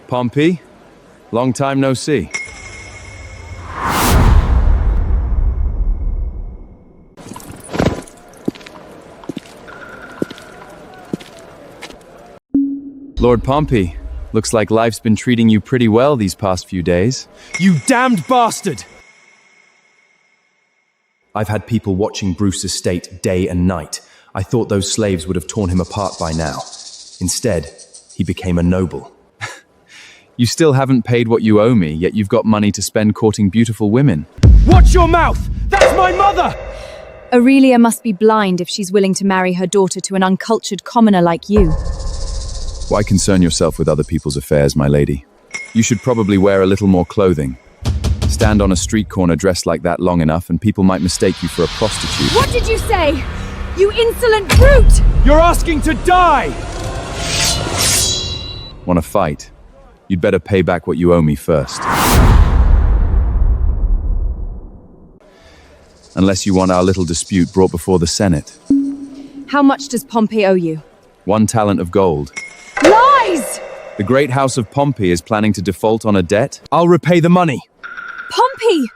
Pompey, long time no see. Lord Pompey, looks like life's been treating you pretty well these past few days. You damned bastard! I've had people watching Bruce's estate day and night. I thought those slaves would have torn him apart by now. Instead, he became a noble. You still haven't paid what you owe me, yet you've got money to spend courting beautiful women. Watch your mouth! That's my mother! Aurelia must be blind if she's willing to marry her daughter to an uncultured commoner like you. Why concern yourself with other people's affairs, my lady? You should probably wear a little more clothing. Stand on a street corner dressed like that long enough and people might mistake you for a prostitute. What did you say? You insolent brute! You're asking to die! Want to fight? You'd better pay back what you owe me first. Unless you want our little dispute brought before the Senate. How much does Pompey owe you? 1 talent of gold. Lies! The great house of Pompey is planning to default on a debt. I'll repay the money. Pompey!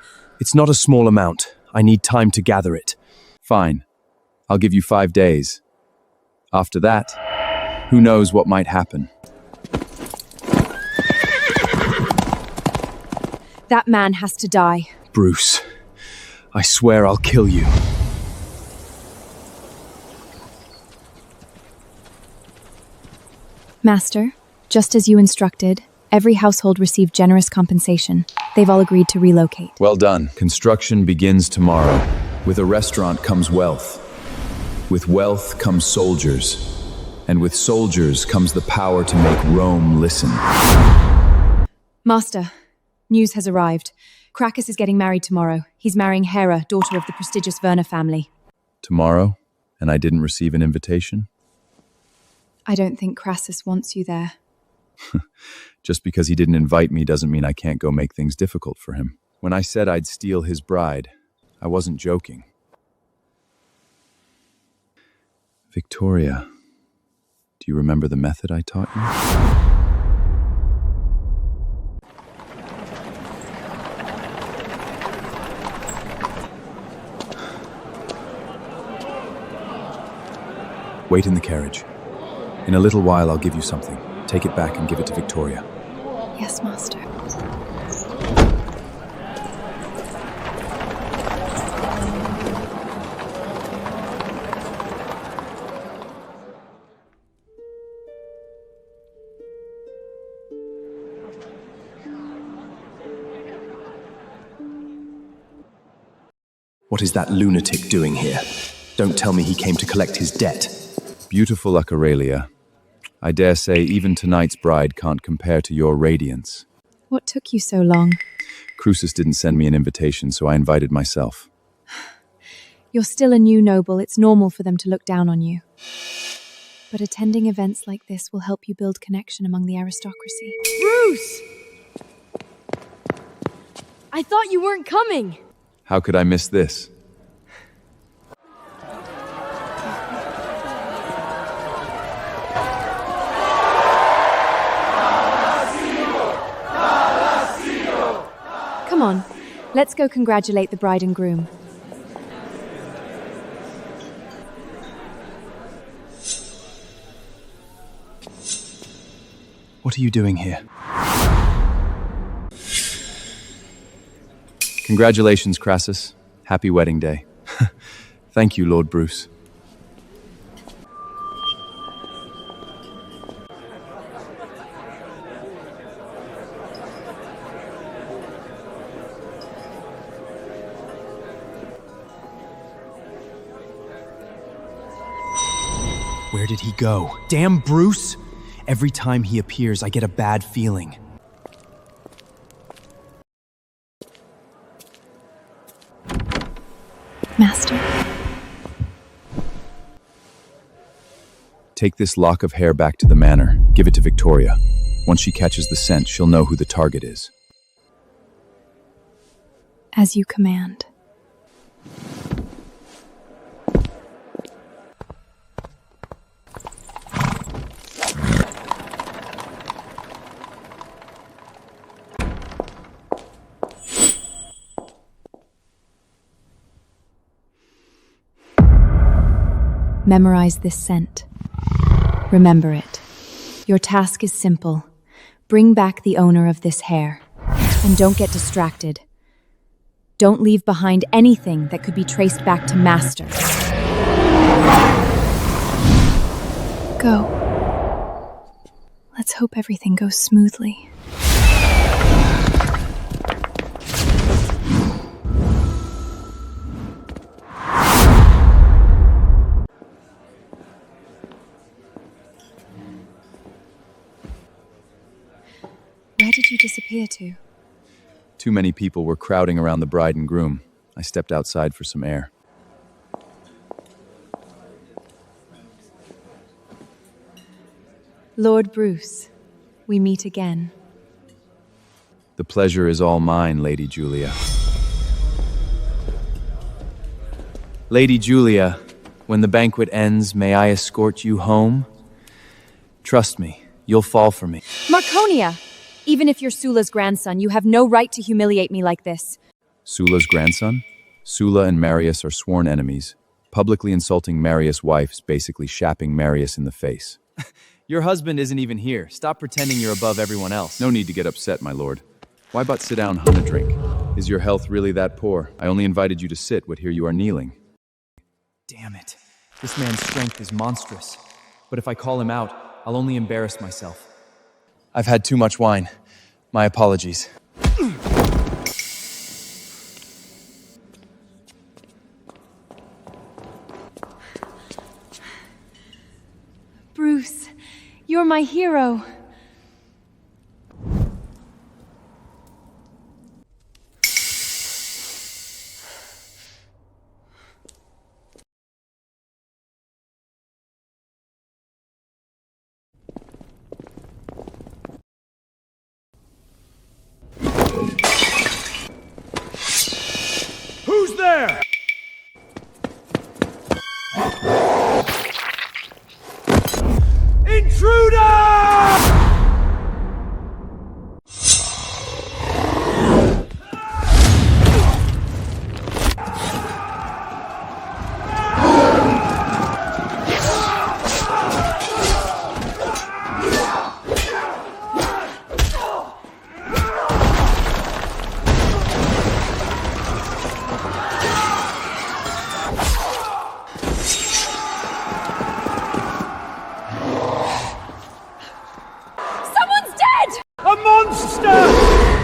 It's not a small amount. I need time to gather it. Fine. I'll give you 5 days. After that, who knows what might happen. That man has to die. Bruce, I swear I'll kill you. Master, just as you instructed, every household received generous compensation. They've all agreed to relocate. Well done. Construction begins tomorrow. With a restaurant comes wealth. With wealth comes soldiers. And with soldiers comes the power to make Rome listen. Master, news has arrived. Crassus is getting married tomorrow. He's marrying Hera, daughter of the prestigious Werner family. Tomorrow? And I didn't receive an invitation? I don't think Crassus wants you there. Just because he didn't invite me doesn't mean I can't go make things difficult for him. When I said I'd steal his bride, I wasn't joking. Victoria, do you remember the method I taught you? Wait in the carriage. In a little while, I'll give you something. Take it back and give it to Victoria. Yes, Master. What is that lunatic doing here? Don't tell me he came to collect his debt. Beautiful Aurelia. I dare say even tonight's bride can't compare to your radiance. What took you so long? Crassus didn't send me an invitation, so I invited myself. You're still a new noble. It's normal for them to look down on you. But attending events like this will help you build connection among the aristocracy. Bruce! I thought you weren't coming. How could I miss this? Come on, let's go congratulate the bride and groom. What are you doing here? Congratulations, Crassus. Happy wedding day. Thank you, Lord Bruce. Where did he go? Damn Bruce! Every time he appears, I get a bad feeling. Master. Take this lock of hair back to the manor. Give it to Victoria. Once she catches the scent, she'll know who the target is. As you command. Memorize this scent. Remember it. Your task is simple. Bring back the owner of this hair. And don't get distracted. Don't leave behind anything that could be traced back to Master. Go. Let's hope everything goes smoothly. Where did you disappear to? Too many people were crowding around the bride and groom. I stepped outside for some air. Lord Bruce, we meet again. The pleasure is all mine, Lady Julia. Lady Julia, when the banquet ends, may I escort you home? Trust me, you'll fall for me. Marconia! Even if you're Sula's grandson, you have no right to humiliate me like this. Sula's grandson? Sula and Marius are sworn enemies. Publicly insulting Marius' wife is basically shapping Marius in the face. Your husband isn't even here. Stop pretending you're above everyone else. No need to get upset, my lord. Why about sit down, have a drink? Is your health really that poor? I only invited you to sit, but here you are kneeling. Damn it. This man's strength is monstrous. But if I call him out, I'll only embarrass myself. I've had too much wine. My apologies. Bruce, you're my hero. Who's there?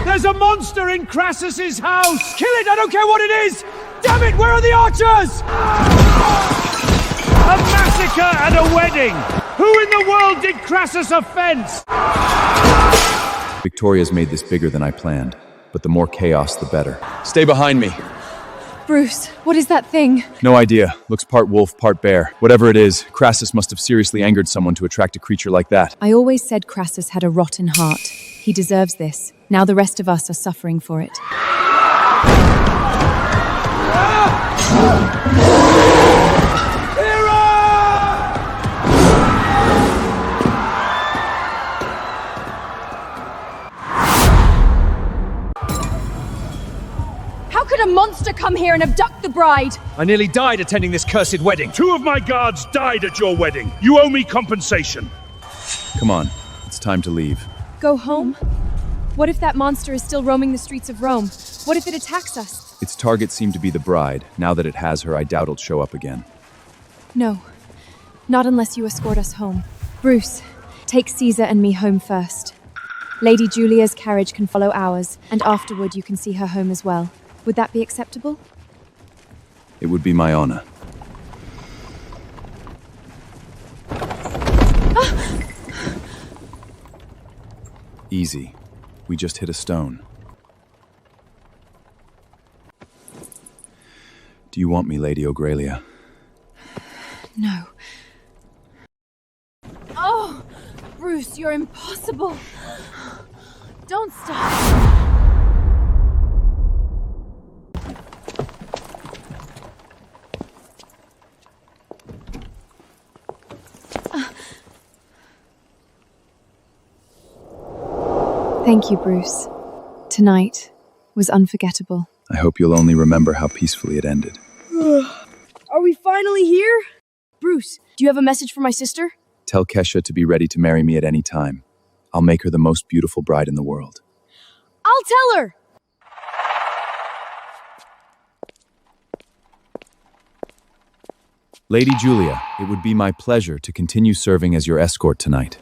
There's a monster in Crassus's house! Kill it! I don't care what it is! Damn it! Where are the archers? A massacre at a wedding! Who in the world did Crassus offense? Victoria's made this bigger than I planned, but the more chaos, the better. Stay behind me. Bruce, what is that thing? No idea. Looks part wolf, part bear. Whatever it is, Crassus must have seriously angered someone to attract a creature like that. I always said Crassus had a rotten heart. He deserves this. Now the rest of us are suffering for it. How could a monster come here and abduct the bride? I nearly died attending this cursed wedding. 2 of my guards died at your wedding. You owe me compensation. Come on, it's time to leave. Go home? What if that monster is still roaming the streets of Rome? What if it attacks us? Its target seemed to be the bride. Now that it has her, I doubt it'll show up again. No, not unless you escort us home. Bruce, take Caesar and me home first. Lady Julia's carriage can follow ours, and afterward you can see her home as well. Would that be acceptable? It would be my honor. Easy. We just hit a stone. Do you want me, Lady Aurelia? No. Bruce, you're impossible. Don't stop. Thank you, Bruce. Tonight was unforgettable. I hope you'll only remember how peacefully it ended. Are we finally here? Bruce, do you have a message for my sister? Tell Kesha to be ready to marry me at any time. I'll make her the most beautiful bride in the world. I'll tell her! Lady Julia, it would be my pleasure to continue serving as your escort tonight.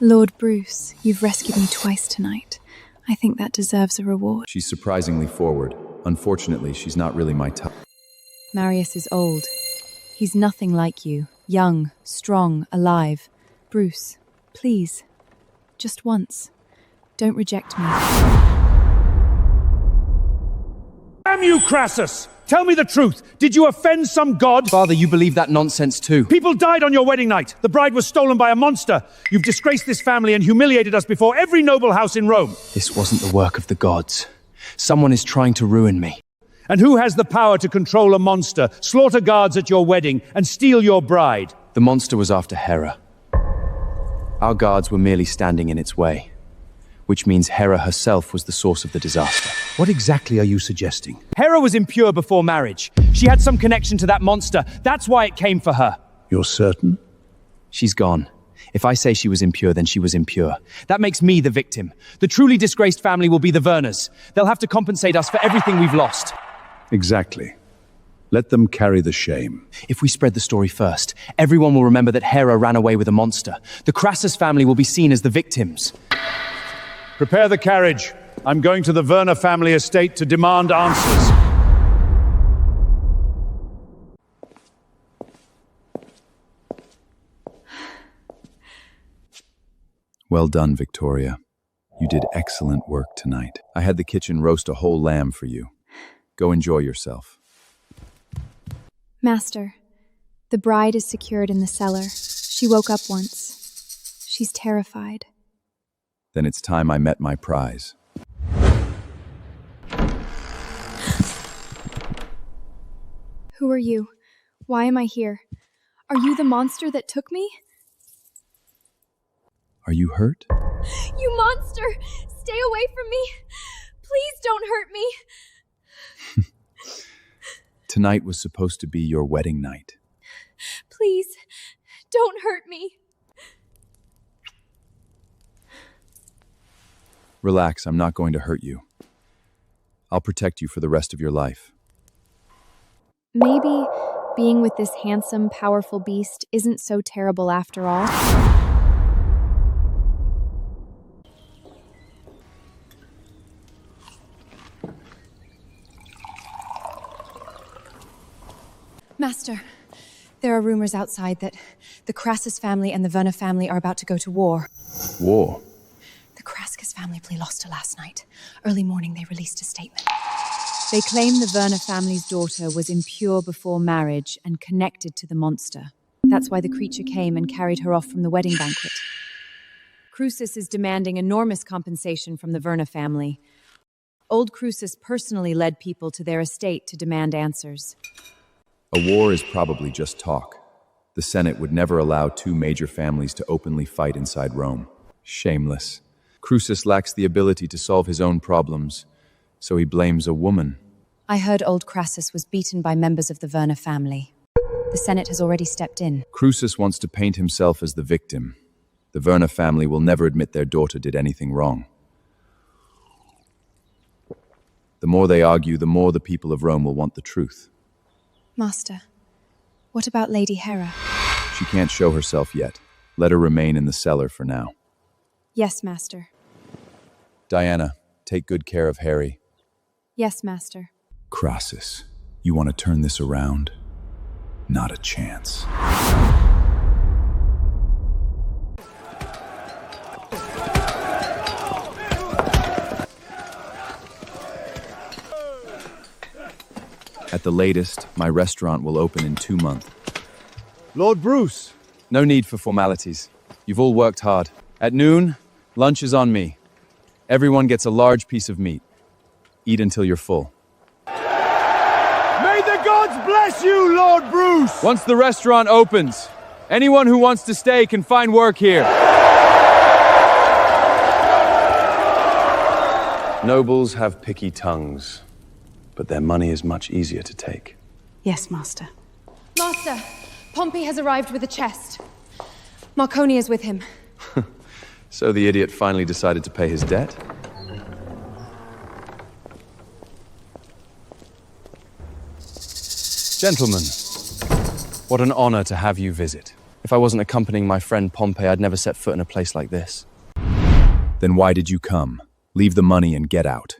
Lord Bruce, you've rescued me twice tonight. I think that deserves a reward. She's surprisingly forward. Unfortunately, she's not really my type. Marius is old. He's nothing like you. Young, strong, alive. Bruce, please. Just once. Don't reject me. Damn you, Crassus! Tell me the truth. Did you offend some god? Father, you believe that nonsense too. People died on your wedding night. The bride was stolen by a monster. You've disgraced this family and humiliated us before every noble house in Rome. This wasn't the work of the gods. Someone is trying to ruin me. And who has the power to control a monster, slaughter guards at your wedding, and steal your bride? The monster was after Hera. Our guards were merely standing in its way, which means Hera herself was the source of the disaster. What exactly are you suggesting? Hera was impure before marriage. She had some connection to that monster. That's why it came for her. You're certain? She's gone. If I say she was impure, then she was impure. That makes me the victim. The truly disgraced family will be the Werners. They'll have to compensate us for everything we've lost. Exactly. Let them carry the shame. If we spread the story first, everyone will remember that Hera ran away with a monster. The Crassus family will be seen as the victims. Prepare the carriage. I'm going to the Werner family estate to demand answers. Well done, Victoria. You did excellent work tonight. I had the kitchen roast a whole lamb for you. Go enjoy yourself. Master, the bride is secured in the cellar. She woke up once. She's terrified. Then it's time I met my prize. Who are you? Why am I here? Are you the monster that took me? Are you hurt? You monster! Stay away from me! Please don't hurt me! Tonight was supposed to be your wedding night. Please, don't hurt me. Relax, I'm not going to hurt you. I'll protect you for the rest of your life. Maybe being with this handsome, powerful beast isn't so terrible after all. Master, there are rumors outside that the Crassus family and the Werner family are about to go to war. War? The Crassus family lost her last night. Early morning, they released a statement. They claim the Werner family's daughter was impure before marriage and connected to the monster. That's why the creature came and carried her off from the wedding banquet. Crucis is demanding enormous compensation from the Werner family. Old Crucis personally led people to their estate to demand answers. A war is probably just talk. The Senate would never allow two major families to openly fight inside Rome. Shameless. Crucis lacks the ability to solve his own problems, so he blames a woman. I heard old Crassus was beaten by members of the Werner family. The Senate has already stepped in. Crucis wants to paint himself as the victim. The Werner family will never admit their daughter did anything wrong. The more they argue, the more the people of Rome will want the truth. Master, what about Lady Hera? She can't show herself yet. Let her remain in the cellar for now. Yes, Master. Diana, take good care of Harry. Yes, Master. Crassus, you want to turn this around? Not a chance. At the latest, my restaurant will open in 2 months. Lord Bruce! No need for formalities. You've all worked hard. At noon, lunch is on me. Everyone gets a large piece of meat. Eat until you're full. May the gods bless you, Lord Bruce! Once the restaurant opens, anyone who wants to stay can find work here. Nobles have picky tongues, but their money is much easier to take. Yes, Master. Master, Pompey has arrived with a chest. Marconi is with him. So the idiot finally decided to pay his debt? Gentlemen, what an honor to have you visit. If I wasn't accompanying my friend Pompey, I'd never set foot in a place like this. Then why did you come? Leave the money and get out.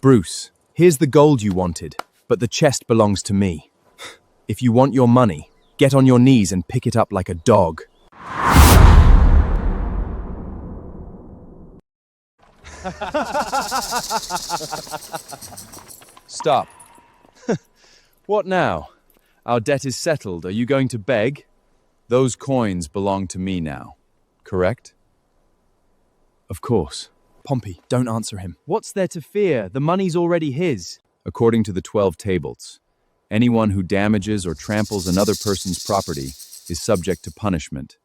Bruce, here's the gold you wanted, but the chest belongs to me. If you want your money, get on your knees and pick it up like a dog. Stop. What now? Our debt is settled. Are you going to beg? Those coins belong to me now, correct? Of course. Pompey, don't answer him. What's there to fear? The money's already his. According to the 12 tables, anyone who damages or tramples another person's property is subject to punishment.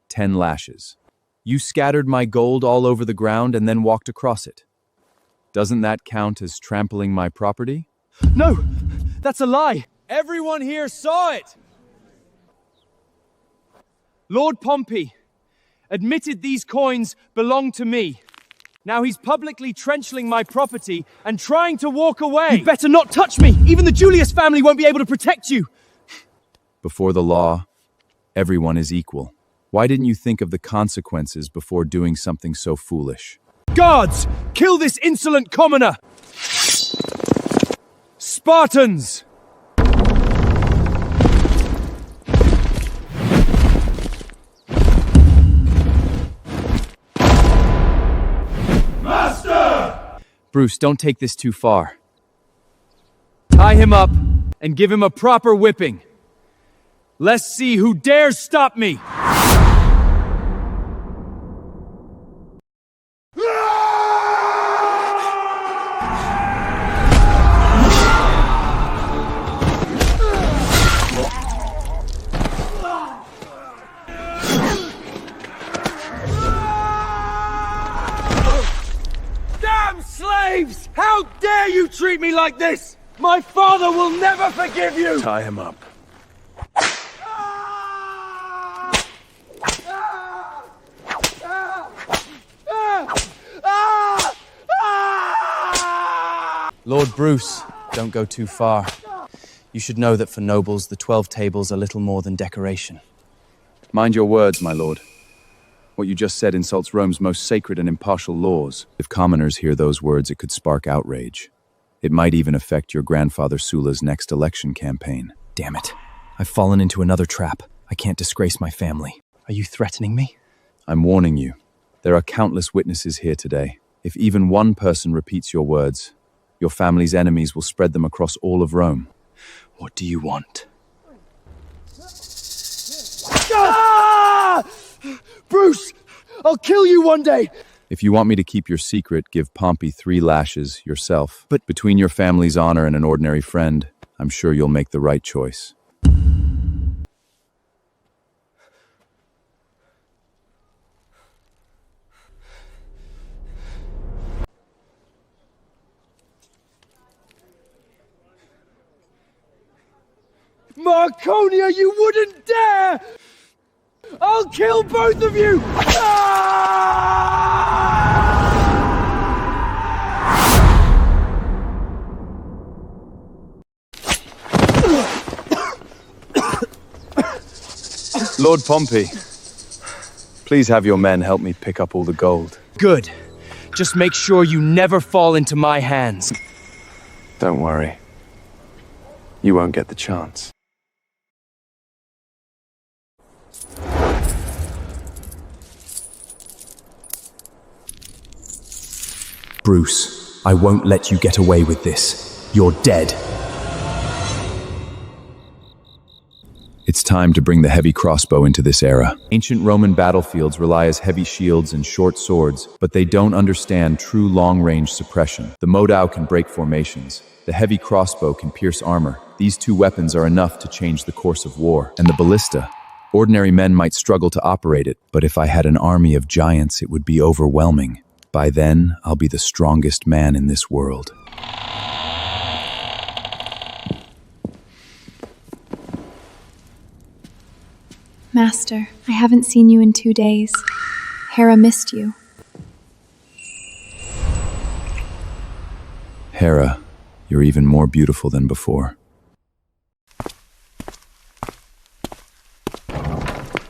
10 lashes. You scattered my gold all over the ground and then walked across it. Doesn't that count as trampling my property? No! That's a lie! Everyone here saw it! Lord Pompey admitted these coins belong to me. Now he's publicly trenchling my property and trying to walk away. You better not touch me! Even the Julius family won't be able to protect you! Before the law, everyone is equal. Why didn't you think of the consequences before doing something so foolish? Guards! Kill this insolent commoner! Spartans! Bruce, don't take this too far. Tie him up and give him a proper whipping. Let's see who dares stop me! Slaves! How dare you treat me like this? My father will never forgive you! Tie him up. Lord Bruce, don't go too far. You should know that for nobles, the 12 tables are little more than decoration. Mind your words, my lord. What you just said insults Rome's most sacred and impartial laws. If commoners hear those words, it could spark outrage. It might even affect your grandfather Sulla's next election campaign. Damn it. I've fallen into another trap. I can't disgrace my family. Are you threatening me? I'm warning you. There are countless witnesses here today. If even one person repeats your words, your family's enemies will spread them across all of Rome. What do you want? Ah! Bruce! I'll kill you one day! If you want me to keep your secret, give Pompey 3 lashes yourself. But between your family's honor and an ordinary friend, I'm sure you'll make the right choice. Marconia, you wouldn't dare! I'll kill both of you! Lord Pompey, please have your men help me pick up all the gold. Good. Just make sure you never fall into my hands. Don't worry. You won't get the chance. Bruce, I won't let you get away with this. You're dead. It's time to bring the heavy crossbow into this era. Ancient Roman battlefields rely as heavy shields and short swords, but they don't understand true long-range suppression. The modao can break formations. The heavy crossbow can pierce armor. These two weapons are enough to change the course of war. And the ballista. Ordinary men might struggle to operate it, but if I had an army of giants, it would be overwhelming. By then, I'll be the strongest man in this world. Master, I haven't seen you in 2 days. Hera missed you. Hera, you're even more beautiful than before.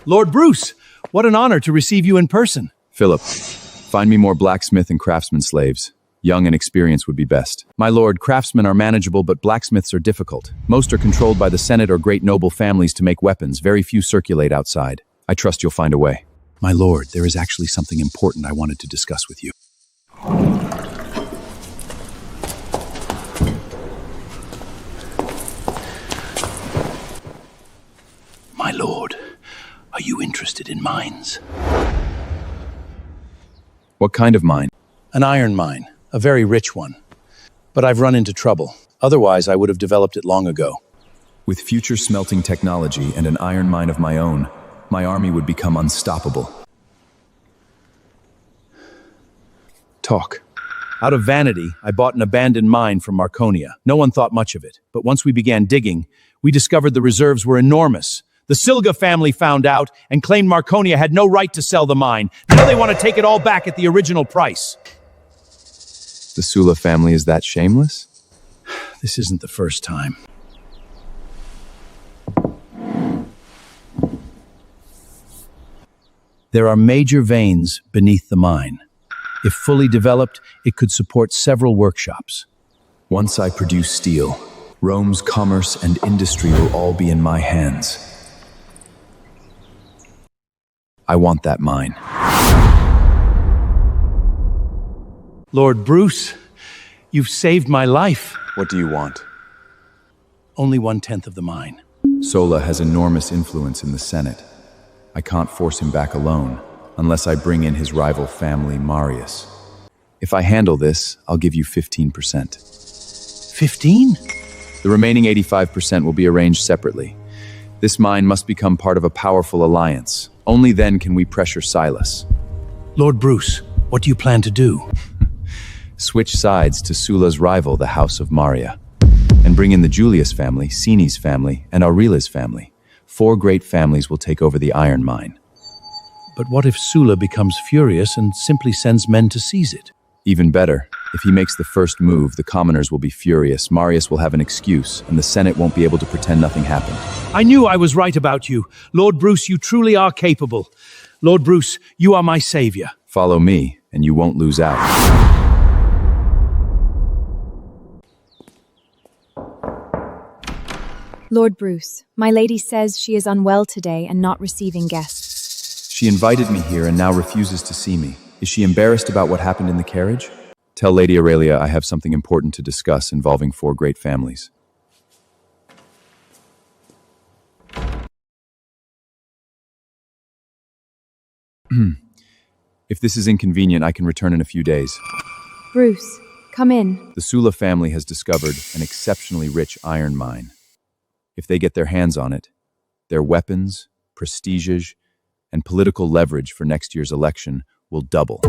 Lord Bruce, what an honor to receive you in person. Philip, find me more blacksmith and craftsman slaves. Young and experienced would be best. My lord, craftsmen are manageable, but blacksmiths are difficult. Most are controlled by the Senate or great noble families to make weapons. Very few circulate outside. I trust you'll find a way. My lord, there is actually something important I wanted to discuss with you. My lord, are you interested in mines? What kind of mine? An iron mine. A very rich one. But I've run into trouble. Otherwise, I would have developed it long ago. With future smelting technology and an iron mine of my own, my army would become unstoppable. Talk. Out of vanity, I bought an abandoned mine from Marconia. No one thought much of it. But once we began digging, we discovered the reserves were enormous. The Silga family found out and claimed Marconia had no right to sell the mine. Now they want to take it all back at the original price. The Sula family is that shameless? This isn't the first time. There are major veins beneath the mine. If fully developed, it could support several workshops. Once I produce steel, Rome's commerce and industry will all be in my hands. I want that mine. Lord Bruce, you've saved my life. What do you want? Only 1/10 of the mine. Sola has enormous influence in the Senate. I can't force him back alone, unless I bring in his rival family, Marius. If I handle this, I'll give you 15%. 15? The remaining 85% will be arranged separately. This mine must become part of a powerful alliance. Only then can we pressure Silas. Lord Bruce, what do you plan to do? Switch sides to Sula's rival, the House of Maria, and bring in the Julius family, Sini's family, and Aurelia's family. 4 great families will take over the iron mine. But what if Sula becomes furious and simply sends men to seize it? Even better, if he makes the first move, the commoners will be furious, Marius will have an excuse, and the Senate won't be able to pretend nothing happened. I knew I was right about you. Lord Bruce, you truly are capable. Lord Bruce, you are my savior. Follow me, and you won't lose out. Lord Bruce, my lady says she is unwell today and not receiving guests. She invited me here and now refuses to see me. Is she embarrassed about what happened in the carriage? Tell Lady Aurelia I have something important to discuss involving 4 great families. If this is inconvenient, I can return in a few days. Bruce, come in. The Sula family has discovered an exceptionally rich iron mine. If they get their hands on it, their weapons, prestige, and political leverage for next year's election will double.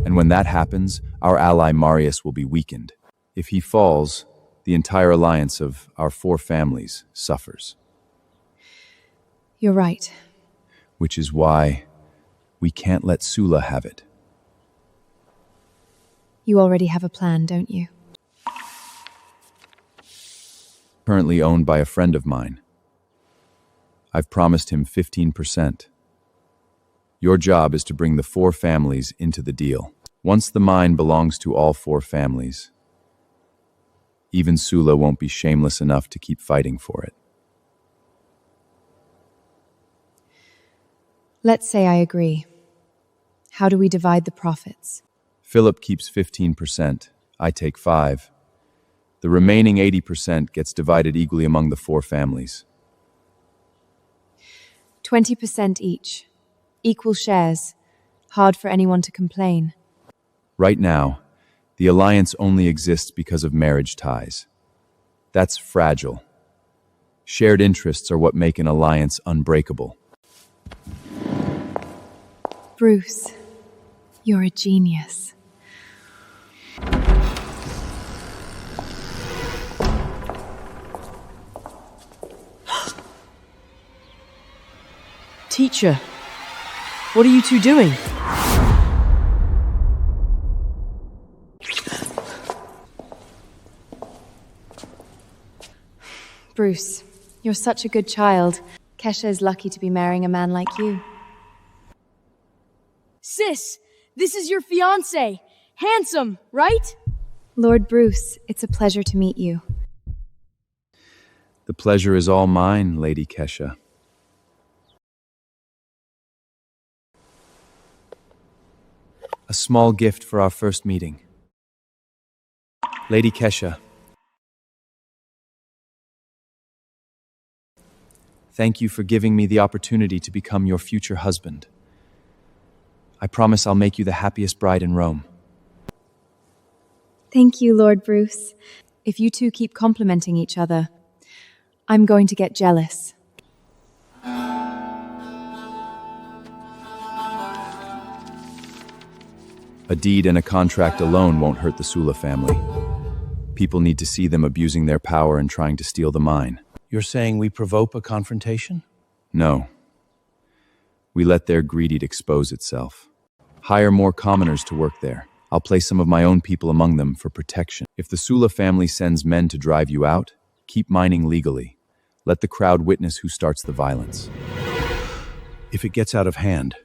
And when that happens, our ally Marius will be weakened. If he falls, the entire alliance of our 4 families suffers. You're right. Which is why we can't let Sula have it. You already have a plan, don't you? Currently owned by a friend of mine. I've promised him 15%. Your job is to bring the 4 families into the deal. Once the mine belongs to all 4 families, even Sula won't be shameless enough to keep fighting for it. Let's say I agree. How do we divide the profits? Philip keeps 15%. I take 5. The remaining 80% gets divided equally among the 4 families. 20% each. Equal shares. Hard for anyone to complain. Right now, the alliance only exists because of marriage ties. That's fragile. Shared interests are what make an alliance unbreakable. Bruce, you're a genius. Teacher, what are you two doing? Bruce, you're such a good child. Kesha is lucky to be marrying a man like you. Sis, this is your fiancé. Handsome, right? Lord Bruce, it's a pleasure to meet you. The pleasure is all mine, Lady Kesha. A small gift for our first meeting. Lady Kesha. Thank you for giving me the opportunity to become your future husband. I promise I'll make you the happiest bride in Rome. Thank you, Lord Bruce. If you two keep complimenting each other, I'm going to get jealous. A deed and a contract alone won't hurt the Sula family. People need to see them abusing their power and trying to steal the mine. You're saying we provoke a confrontation? No. We let their greed expose itself. Hire more commoners to work there. I'll place some of my own people among them for protection. If the Sula family sends men to drive you out, keep mining legally. Let the crowd witness who starts the violence. If it gets out of hand,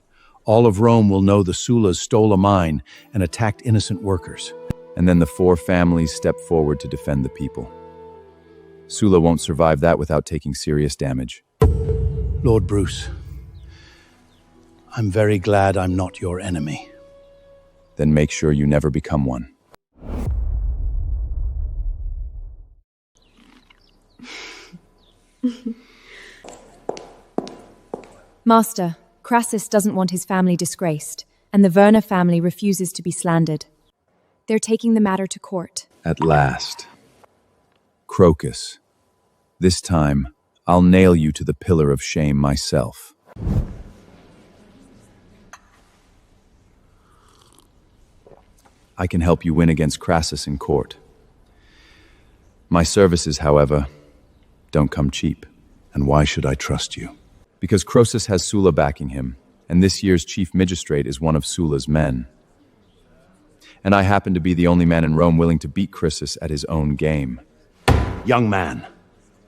all of Rome will know the Sulas stole a mine and attacked innocent workers. And then the 4 families step forward to defend the people. Sula won't survive that without taking serious damage. Lord Bruce, I'm very glad I'm not your enemy. Then make sure you never become one. Master, Crassus doesn't want his family disgraced, and the Verna family refuses to be slandered. They're taking the matter to court. At last. Crocus. This time, I'll nail you to the pillar of shame myself. I can help you win against Crassus in court. My services, however, don't come cheap. And why should I trust you? Because Crassus has Sula backing him, and this year's chief magistrate is one of Sula's men. And I happen to be the only man in Rome willing to beat Crassus at his own game. Young man,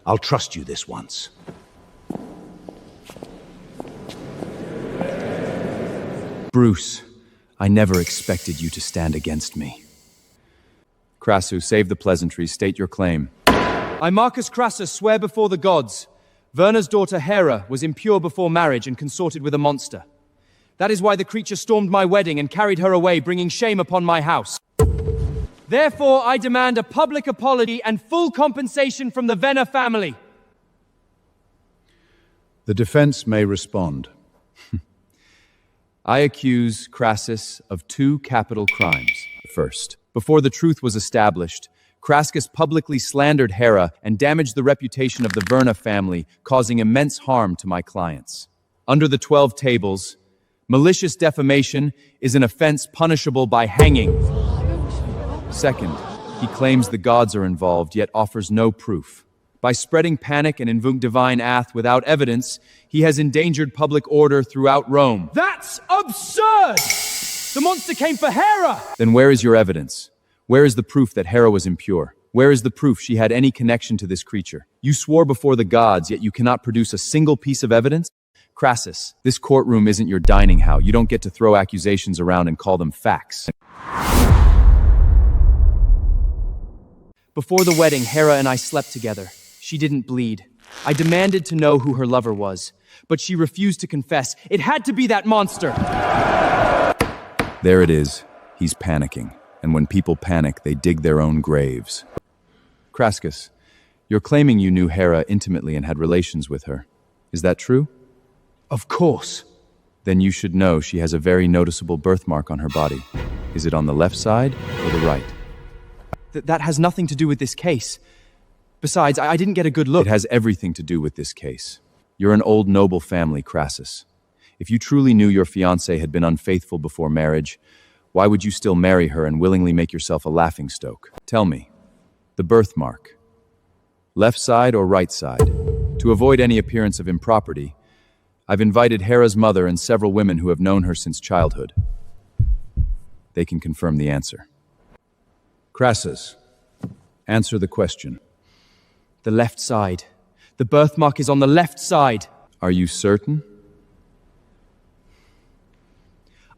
I'll trust you this once. Bruce, I never expected you to stand against me. Crassus, save the pleasantries, state your claim. I, Marcus Crassus, swear before the gods, Verna's daughter Hera was impure before marriage and consorted with a monster. That is why the creature stormed my wedding and carried her away, bringing shame upon my house. Therefore, I demand a public apology and full compensation from the Verna family. The defense may respond. I accuse Crassus of 2 capital crimes. First, before the truth was established, Crassus publicly slandered Hera and damaged the reputation of the Verna family, causing immense harm to my clients. Under the 12 tables, malicious defamation is an offense punishable by hanging. Second, he claims the gods are involved, yet offers no proof. By spreading panic and invoking divine wrath without evidence, he has endangered public order throughout Rome. That's absurd! The monster came for Hera! Then where is your evidence? Where is the proof that Hera was impure? Where is the proof she had any connection to this creature? You swore before the gods, yet you cannot produce a single piece of evidence? Crassus, this courtroom isn't your dining hall. You don't get to throw accusations around and call them facts. Before the wedding, Hera and I slept together. She didn't bleed. I demanded to know who her lover was, but she refused to confess. It had to be that monster! There it is. He's panicking. And when people panic, they dig their own graves. Crassus, you're claiming you knew Hera intimately and had relations with her. Is that true? Of course. Then you should know she has a very noticeable birthmark on her body. Is it on the left side or the right? That has nothing to do with this case. Besides, I didn't get a good look. It has everything to do with this case. You're an old noble family, Crassus. If you truly knew your fiancée had been unfaithful before marriage, why would you still marry her and willingly make yourself a laughingstock? Tell me, the birthmark. Left side or right side? To avoid any appearance of impropriety, I've invited Hera's mother and several women who have known her since childhood. They can confirm the answer. Crassus, answer the question. The left side. The birthmark is on the left side. Are you certain?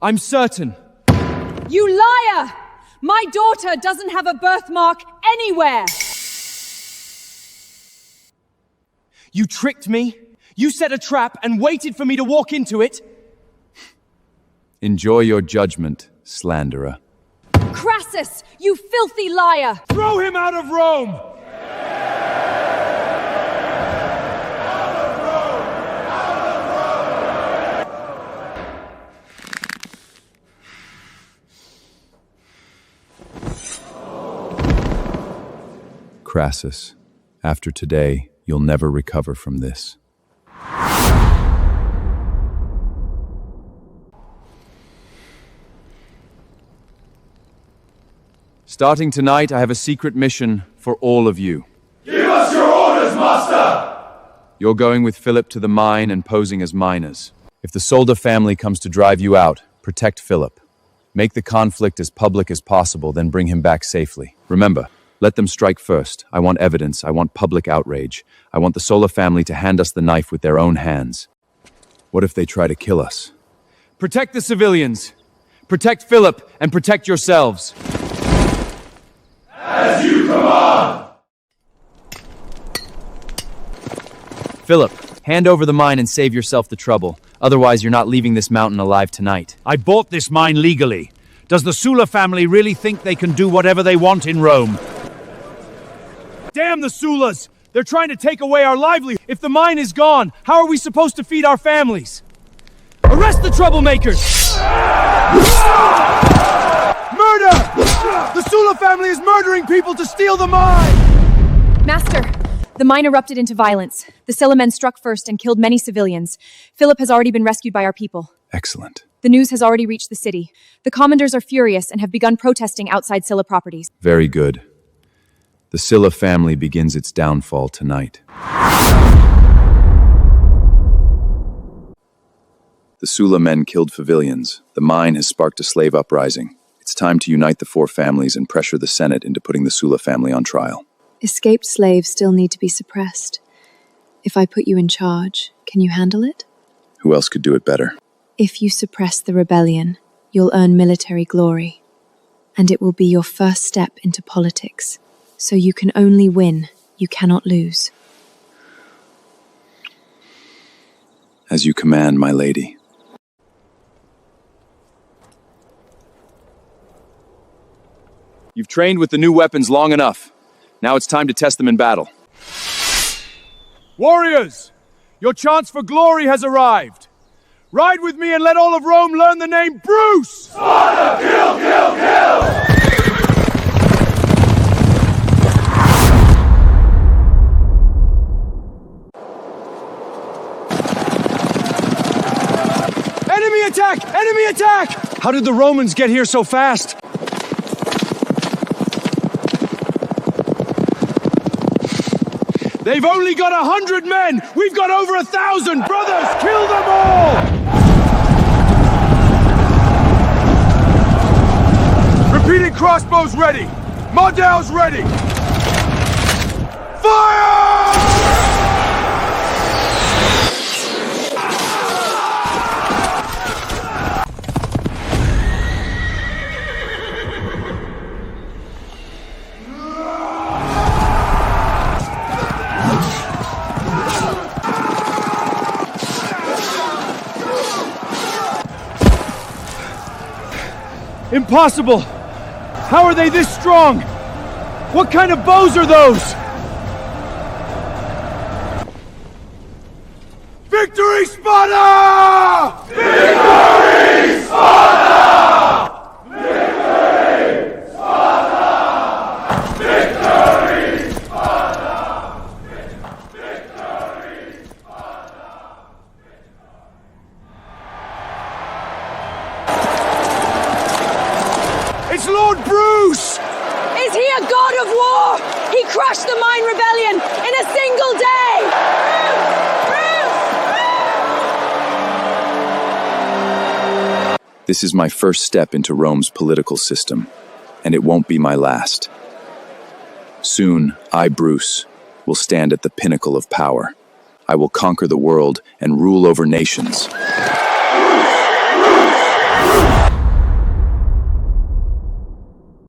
I'm certain. You liar! My daughter doesn't have a birthmark anywhere! You tricked me. You set a trap and waited for me to walk into it. Enjoy your judgment, slanderer. Crassus, you filthy liar! Throw him out of Rome! Crassus, after today, you'll never recover from this. Starting tonight, I have a secret mission for all of you. Give us your orders, Master! You're going with Philip to the mine and posing as miners. If the Solda family comes to drive you out, protect Philip. Make the conflict as public as possible, then bring him back safely. Remember, let them strike first. I want evidence. I want public outrage. I want the Sola family to hand us the knife with their own hands. What if they try to kill us? Protect the civilians. Protect Philip and protect yourselves. As you command! Philip, hand over the mine and save yourself the trouble. Otherwise, you're not leaving this mountain alive tonight. I bought this mine legally. Does the Sulla family really think they can do whatever they want in Rome? Damn the Sullas! They're trying to take away our livelihood. If the mine is gone, how are we supposed to feed our families? Arrest the troublemakers! Murder! The Sulla family is murdering people to steal the mine! Master, the mine erupted into violence. The Scylla men struck first and killed many civilians. Philip has already been rescued by our people. Excellent. The news has already reached the city. The commanders are furious and have begun protesting outside Scylla properties. Very good. The Scylla family begins its downfall tonight. The Sulla men killed civilians. The mine has sparked a slave uprising. It's time to unite the four families and pressure the Senate into putting the Sulla family on trial. Escaped slaves still need to be suppressed. If I put you in charge, can you handle it? Who else could do it better? If you suppress the rebellion, you'll earn military glory. And it will be your first step into politics. So you can only win, you cannot lose. As you command, my lady. You've trained with the new weapons long enough. Now it's time to test them in battle. Warriors! Your chance for glory has arrived. Ride with me and let all of Rome learn the name Bruce! Sparta! Kill, kill, kill! Enemy attack! Enemy attack! How did the Romans get here so fast? They've only got 100 men! We've got over 1,000! Brothers, kill them all! Repeating crossbows ready! Mardel's ready! Fire! Impossible! How are they this strong? What kind of bows are those? Victory, Sparta! Victory, Sparta! Victory, Sparta! Victory, Sparta! Victory, Sparta! It's Lord Bruce! Is he a god of war? He crushed the Mine Rebellion in a single day! This is my first step into Rome's political system, and it won't be my last. Soon, I, Bruce, will stand at the pinnacle of power. I will conquer the world and rule over nations.